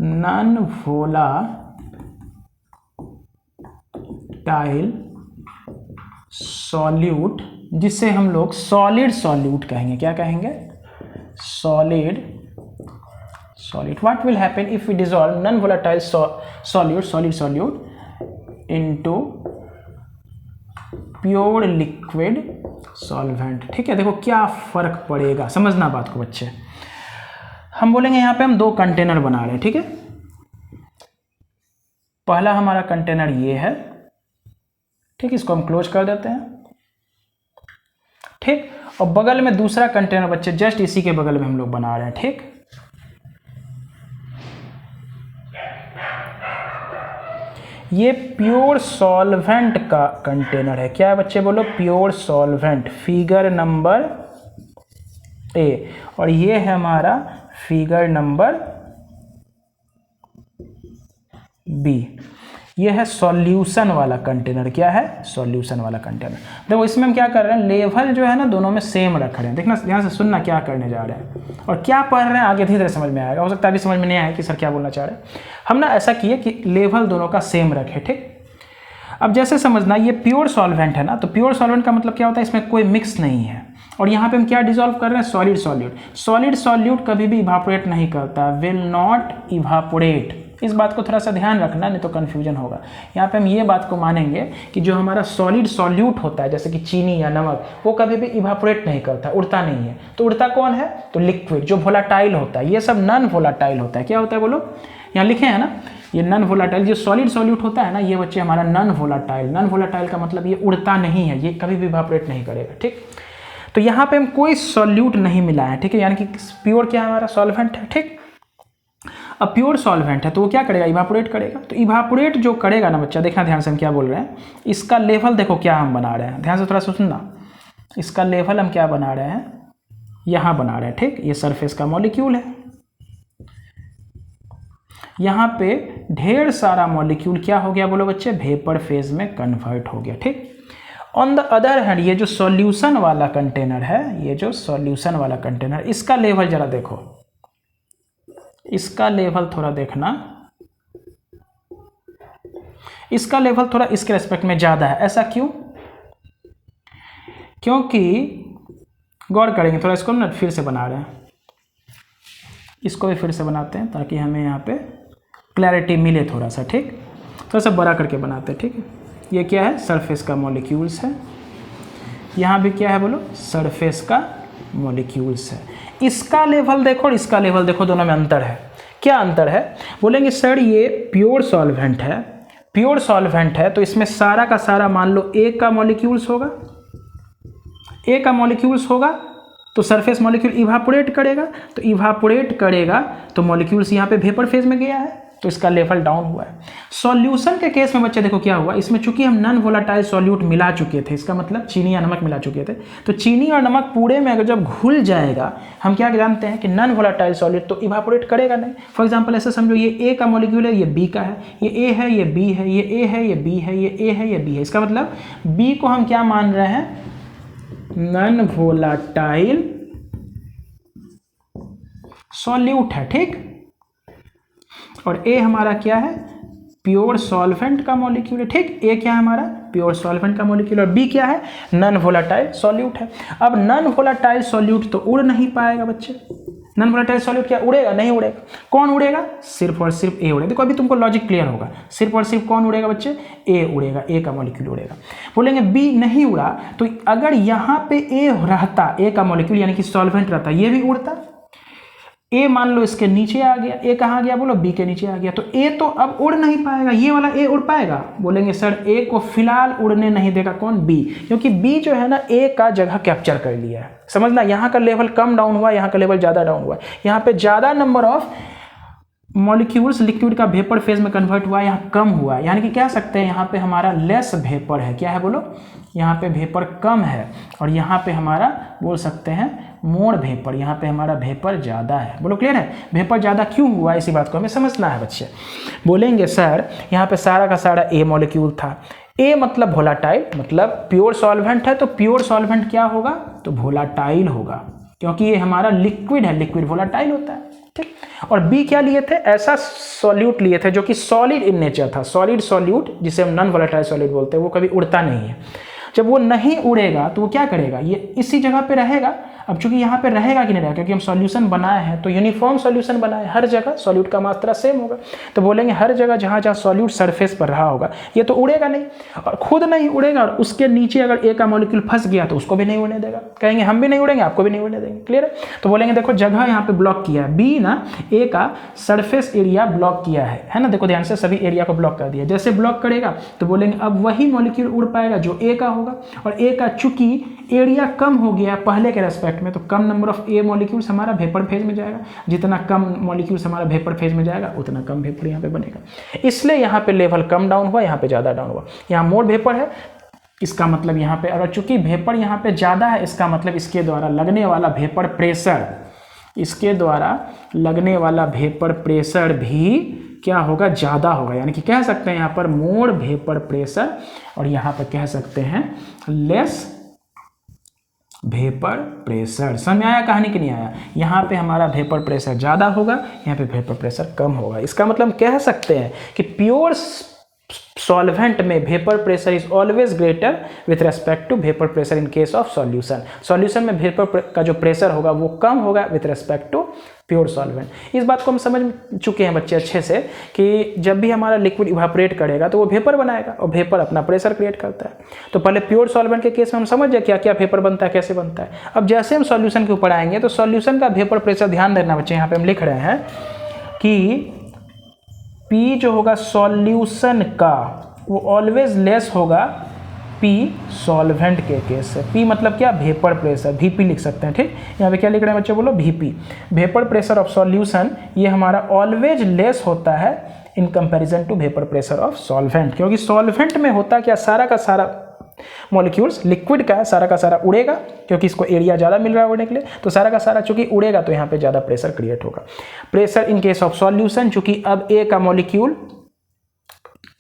non volatile solute जिससे हम लोग सॉलिड सॉल्यूट कहेंगे। क्या कहेंगे? Solid solid. What will happen if we dissolve non volatile solute, solid solute into pure liquid solvent. ठीक है, देखो क्या फर्क पड़ेगा, समझना बात को बच्चे। हम बोलेंगे यहाँ पे हम दो कंटेनर बना रहे हैं। ठीक है, पहला हमारा कंटेनर ये है। ठीक, इसको हम क्लोज कर देते हैं। ठीक, और बगल में दूसरा कंटेनर बच्चे जस्ट इसी के बगल में हम लोग बना रहे हैं। ठीक, ये प्योर सॉल्वेंट का कंटेनर है। क्या है बच्चे? बोलो, pure solvent, figure number A. और ये है हमारा फिगर नंबर बी। ये है सॉल्यूशन वाला कंटेनर। क्या है? सॉल्यूशन वाला कंटेनर। देखो इसमें हम क्या कर रहे हैं, लेवल जो है ना दोनों में सेम रख रहे हैं। देखना ध्यान से सुनना क्या करने जा रहे हैं और क्या पढ़ रहे हैं, आगे धीरे धीरे समझ में आएगा। हो सकता है अभी समझ में नहीं आया कि सर क्या बोलना चाह रहे हैं। हम ना ऐसा किए कि लेवल दोनों का सेम रखे। ठीक, अब जैसे समझना, ये प्योर सॉल्वेंट है ना, तो प्योर सॉल्वेंट का मतलब क्या होता है, इसमें कोई मिक्स नहीं है। और यहाँ पे हम क्या डिसॉल्व कर रहे हैं? Solid solute. सॉलिड सॉल्यूट कभी भी इवापोरेट नहीं करता, विल नॉट इवापोरेट। इस बात को थोड़ा सा ध्यान रखना, नहीं तो कन्फ्यूजन होगा। यहाँ पे हम ये बात को मानेंगे कि जो हमारा सॉलिड सॉल्यूट होता है, जैसे कि चीनी या नमक, वो कभी भी इवापोरेट नहीं करता, उड़ता नहीं है। तो उड़ता कौन है? तो लिक्विड, जो वोलाटाइल होता है। ये सब नॉन वोलाटाइल होता है। क्या होता है बोलो? यहाँ लिखे हैं ना, ये नॉन वोलाटाइल। जो सॉलिड सॉल्यूट होता है ना, ये बच्चे हमारा नॉन वोलाटाइल। नॉन वोलाटाइल का मतलब ये उड़ता नहीं है, ये कभी भी इवापोरेट नहीं करेगा। ठीक, तो यहाँ पे हम कोई सॉल्यूट नहीं मिला है। ठीक है, यानी कि प्योर क्या हमारा सॉल्वेंट है। ठीक, अब प्योर सॉल्वेंट है तो वो क्या करेगा? इवापोरेट करेगा। तो इवापोरेट जो करेगा ना बच्चा, देखना ध्यान से हम क्या बोल रहे हैं। इसका लेवल देखो क्या हम बना रहे हैं, ध्यान से थोड़ा सा सुनना। इसका लेवल हम क्या बना रहे हैं? यहाँ बना रहे हैं। ठीक, ये सरफेस का मॉलिक्यूल है। यहाँ पे ढेर सारा मॉलिक्यूल क्या हो गया बोलो बच्चे? वेपर फेज में कन्वर्ट हो गया। ठीक, ऑन द अदर हैंड ये जो सॉल्यूशन वाला कंटेनर है, ये जो सॉल्यूशन वाला कंटेनर, इसका लेवल जरा देखो, इसका लेवल थोड़ा देखना। इसका लेवल थोड़ा इसके रेस्पेक्ट में ज़्यादा है। ऐसा क्यों? क्योंकि गौर करेंगे थोड़ा, इसको ना फिर से बना रहे हैं, इसको भी फिर से बनाते हैं ताकि हमें यहाँ पे क्लैरिटी मिले थोड़ा सा। ठीक, थोड़ा सा बड़ा करके बनाते हैं। ठीक है, ये क्या है? सरफेस का मॉलिक्यूल्स है। यहाँ भी क्या है बोलो? सरफेस का मॉलिक्यूल्स है। इसका लेवल देखो और इसका लेवल देखो, दोनों में अंतर है। क्या अंतर है? बोलेंगे सर ये प्योर सॉल्वेंट है। प्योर सॉल्वेंट है तो इसमें सारा का सारा मान लो ए का मॉलिक्यूल्स होगा। ए का मॉलिक्यूल्स होगा तो सरफेस मॉलिक्यूल इवापोरेट करेगा, तो इवापोरेट करेगा तो मॉलिक्यूल्स यहाँ पे वेपर फेज में गया है, तो इसका लेवल डाउन हुआ है। सॉल्यूशन के केस में बच्चे देखो क्या हुआ, इसमें चूंकि हम नॉन वोलेटाइल सॉल्यूट मिला चुके थे, इसका मतलब चीनी या नमक मिला चुके थे, तो चीनी और नमक पूरे में अगर जब घुल जाएगा, हम क्या जानते हैं कि नॉन वोलेटाइल सॉल्यूट तो इवापोरेट करेगा नहीं। फॉर एग्जांपल ऐसे समझो ये ए का मॉलिक्यूल है, ये बी का है, ये ए है, ये बी है, ये ए है, ये बी है, ये ए है, ये बी है। इसका मतलब बी को हम क्या मान रहे हैं? नॉन वोलेटाइल सॉल्यूट है। ठीक, और ए हमारा क्या है? प्योर सॉल्वेंट का मॉलिक्यूल है। ठीक, ए क्या है हमारा? प्योर सॉल्वेंट का मॉलिक्यूल। और बी क्या है? नॉन वोलेटाइल सॉल्यूट है। अब नॉन वोलेटाइल सॉल्यूट तो उड़ नहीं पाएगा बच्चे। नॉन वोलेटाइल सॉल्यूट क्या उड़ेगा? नहीं उड़ेगा। कौन उड़ेगा? सिर्फ और सिर्फ ए उड़ेगा। देखो अभी तुमको लॉजिक क्लियर होगा। सिर्फ और सिर्फ कौन उड़ेगा बच्चे? ए उड़ेगा, ए का मॉलिक्यूल उड़ेगा। बोलेंगे बी नहीं उड़ा, तो अगर यहाँ पे ए रहता, ए का मॉलिक्यूल यानी कि सॉल्वेंट रहता, ये भी उड़ता। ए मान लो इसके नीचे आ गया, ए कहाँ गया बोलो? बी के नीचे आ गया, तो ए तो अब उड़ नहीं पाएगा। ये वाला ए उड़ पाएगा? बोलेंगे सर ए को फिलहाल उड़ने नहीं देगा। कौन? बी, क्योंकि बी जो है ना ए का जगह कैप्चर कर लिया है। समझना, यहाँ का लेवल कम डाउन हुआ, यहाँ का लेवल ज़्यादा डाउन हुआ। यहाँ पे ज़्यादा नंबर ऑफ मॉलिक्यूल्स लिक्विड का वेपर फेज में कन्वर्ट हुआ, यहाँ कम हुआ, यानी कि कह सकते हैं यहाँ पे हमारा लेस वेपर है। क्या है बोलो? यहाँ पे वेपर कम है, और यहाँ पे हमारा बोल सकते हैं मोर वेपर, यहाँ पे हमारा वेपर ज़्यादा है। बोलो क्लियर है? वेपर ज़्यादा क्यों हुआ, इसी बात को हमें समझना है बच्चे। बोलेंगे सर यहाँ पे सारा का सारा ए मॉलिक्यूल था। ए मतलब वोलाटाइल, मतलब प्योर सॉल्वेंट है, तो प्योर सॉल्वेंट क्या होगा? तो वोलाटाइल होगा, क्योंकि ये हमारा लिक्विड है, लिक्विड वोलाटाइल होता है। ठीक, और बी क्या लिए थे? ऐसा सॉल्यूट लिए थे जो कि सॉलिड इन नेचर था। सॉलिड सॉल्यूट जिसे हम नॉन वोलेटाइल सॉल्यूट बोलते हैं, वो कभी उड़ता नहीं है। जब वो नहीं उड़ेगा तो वो क्या करेगा, ये इसी जगह पे रहेगा। अब चूंकि यहाँ पे रहेगा कि नहीं रहेगा, क्योंकि हम सॉल्यूशन बनाए हैं तो यूनिफॉर्म सॉल्यूशन बनाए, हर जगह सॉल्यूट का मात्रा सेम होगा, तो बोलेंगे हर जगह जहाँ जहाँ सॉल्यूट सरफेस पर रहा होगा ये तो उड़ेगा नहीं, और खुद नहीं उड़ेगा, और उसके नीचे अगर ए का मॉलिक्यूल फंस गया तो उसको भी नहीं उड़ने देगा। कहेंगे हम भी नहीं उड़ेंगे, आपको भी नहीं उड़ने देंगे। क्लियर है? तो बोलेंगे देखो जगह यहाँ पे ब्लॉक किया है, बी ना ए का सरफेस एरिया ब्लॉक किया है ना, देखो ध्यान से सभी एरिया को ब्लॉक कर दिया। जैसे ब्लॉक करेगा तो बोलेंगे अब वही मॉलिक्यूल उड़ पाएगा जो ए का होगा, और ए का चूंकि एरिया कम हो गया पहले के रेस्पेक्ट में, तो कम नंबर ऑफ ए मॉलिक्यूल्स हमारा वेपर फेज में जाएगा, जितना कम मॉलिक्यूल्स हमारा वेपर फेज में जाएगा उतना कम वेपर यहाँ पे बनेगा, इसलिए यहाँ पे लेवल कम डाउन हुआ, यहाँ पे ज़्यादा डाउन हुआ। यहाँ मोर वेपर है, इसका मतलब यहाँ पे अगर चूंकि वेपर यहाँ पे ज़्यादा है, इसका मतलब इसके द्वारा लगने वाला वेपर प्रेशर, इसके द्वारा लगने वाला वेपर प्रेशर भी क्या होगा, ज़्यादा होगा। यानी कि कह सकते हैं यहाँ पर मोर वेपर प्रेशर, और यहाँ पर कह सकते हैं लेस वेपर प्रेशर। समझ आया कहानी कि नहीं आया? यहाँ पे हमारा वेपर प्रेशर ज़्यादा होगा, यहाँ पे वेपर प्रेशर कम होगा। इसका मतलब कह सकते हैं कि प्योर सॉल्वेंट में vapour pressure is always greater with respect to vapour pressure in case of solution. Solution में वेपर का जो प्रेशर होगा वो कम होगा with respect to pure solvent. इस बात को हम समझ चुके हैं बच्चे अच्छे से कि जब भी हमारा लिक्विड इवापोरेट करेगा तो वो वेपर बनाएगा, और वेपर अपना प्रेशर क्रिएट करता है। तो पहले प्योर सॉल्वेंट के केस में हम समझ जाए क्या क्या वेपर बनता है, कैसे बनता है। अब जैसे हम सॉल्यूशन के ऊपर आएंगे तो सॉल्यूशन का वेपर प्रेशर, ध्यान देना बच्चे, यहाँ पे हम लिख रहे हैं कि P जो होगा सॉल्यूशन का वो ऑलवेज लेस होगा P सॉल्वेंट के केस से। P मतलब क्या, वेपर प्रेशर, Vp लिख सकते हैं। ठीक, यहाँ पे क्या लिख रहे हैं बच्चे, बोलो Vp, vapour pressure of solution, ये हमारा ऑलवेज लेस होता है in comparison to vapour pressure of solvent. क्योंकि सॉल्वेंट में होता क्या, सारा का सारा मॉलिक्यूल्स लिक्विड का है, सारा का सारा उड़ेगा, क्योंकि इसको एरिया ज़्यादा मिल रहा है उड़ने के लिए, तो सारा का सारा चूंकि उड़ेगा तो यहाँ पे ज़्यादा प्रेशर क्रिएट होगा। Pressure in case of solution, चूंकि अब ए का मॉलिक्यूल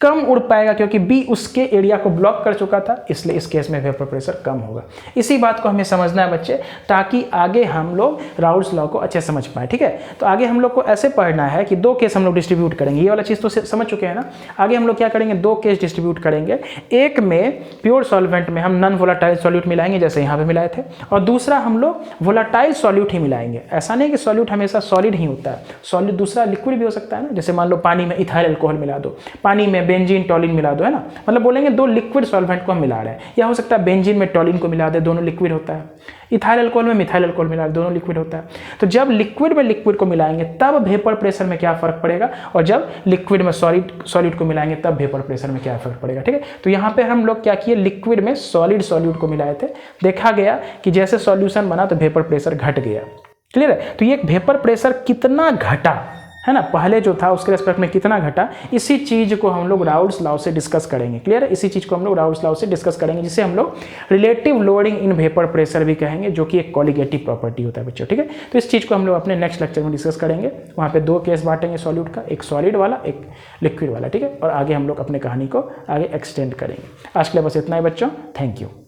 कम उड़ पाएगा क्योंकि बी उसके एरिया को ब्लॉक कर चुका था, इसलिए इस केस में वेपर प्रेशर कम होगा। इसी बात को हमें समझना है बच्चे, ताकि आगे हम लोग राउल्स लॉ को अच्छे समझ पाए। ठीक है, तो आगे हम लोग को ऐसे पढ़ना है कि दो केस हम लोग डिस्ट्रीब्यूट करेंगे, ये वाला चीज़ तो समझ चुके हैं ना। आगे हम लोग क्या करेंगे, दो केस डिस्ट्रीब्यूट करेंगे। एक में प्योर सॉल्वेंट में हम नॉन वोलाटाइल सॉल्यूट मिलाएंगे जैसे यहाँ पे मिलाए थे, और दूसरा हम लोग वोलाटाइल सॉल्यूट ही मिलाएंगे। ऐसा नहीं कि सॉल्यूट हमेशा सॉलिड ही होता है, सॉलिड दूसरा लिक्विड भी हो सकता है ना। जैसे मान लो पानी में इथाइल अल्कोहल मिला दो, पानी में बेंजीन टॉलिन मिला दो, है ना। मतलब बोलेंगे दो लिक्विड सॉल्वेंट को हम मिला रहे हैं, या हो सकता है बेंजीन में टॉलिन को मिला दे, दोनों लिक्विड होता है। इथाइल अल्कोहल में मिथाइल अल्कोहल मिला दे, दोनों लिक्विड होता है। तो जब लिक्विड में लिक्विड को मिलाएंगे तब वेपर प्रेशर में क्या फर्क पड़ेगा, और जब लिक्विड में सॉलिड को मिलाएंगे तब वेपर प्रेशर में क्या फर्क पड़ेगा। ठीक है, तो यहाँ पे हम लोग क्या किए, लिक्विड में सॉलिड सॉल्यूट को मिलाए थे, देखा गया कि जैसे सॉल्यूशन बना तो वेपर प्रेशर घट गया। क्लियर है, तो ये वेपर प्रेशर कितना घटा है ना, पहले जो था उसके रेस्पेक्ट में कितना घटा, इसी चीज को हम लोग राउल्स लॉ से डिस्कस करेंगे। क्लियर है, इसी चीज को हम लोग राउल्स लॉ से डिस्कस करेंगे, जिसे हम लोग relative loading in vapour pressure भी कहेंगे, जो कि एक कॉलिगेटिव प्रॉपर्टी होता है बच्चों। ठीक है, तो इस चीज को हम लोग अपने नेक्स्ट लेक्चर में डिस्कस करेंगे। वहाँ पे दो केस बांटेंगे सॉल्यूट का, एक सॉलिड वाला, एक लिक्विड वाला। ठीक है, और आगे हम लोग अपने कहानी को आगे एक्सटेंड करेंगे। आज के लिए बस इतना ही बच्चों, थैंक यू।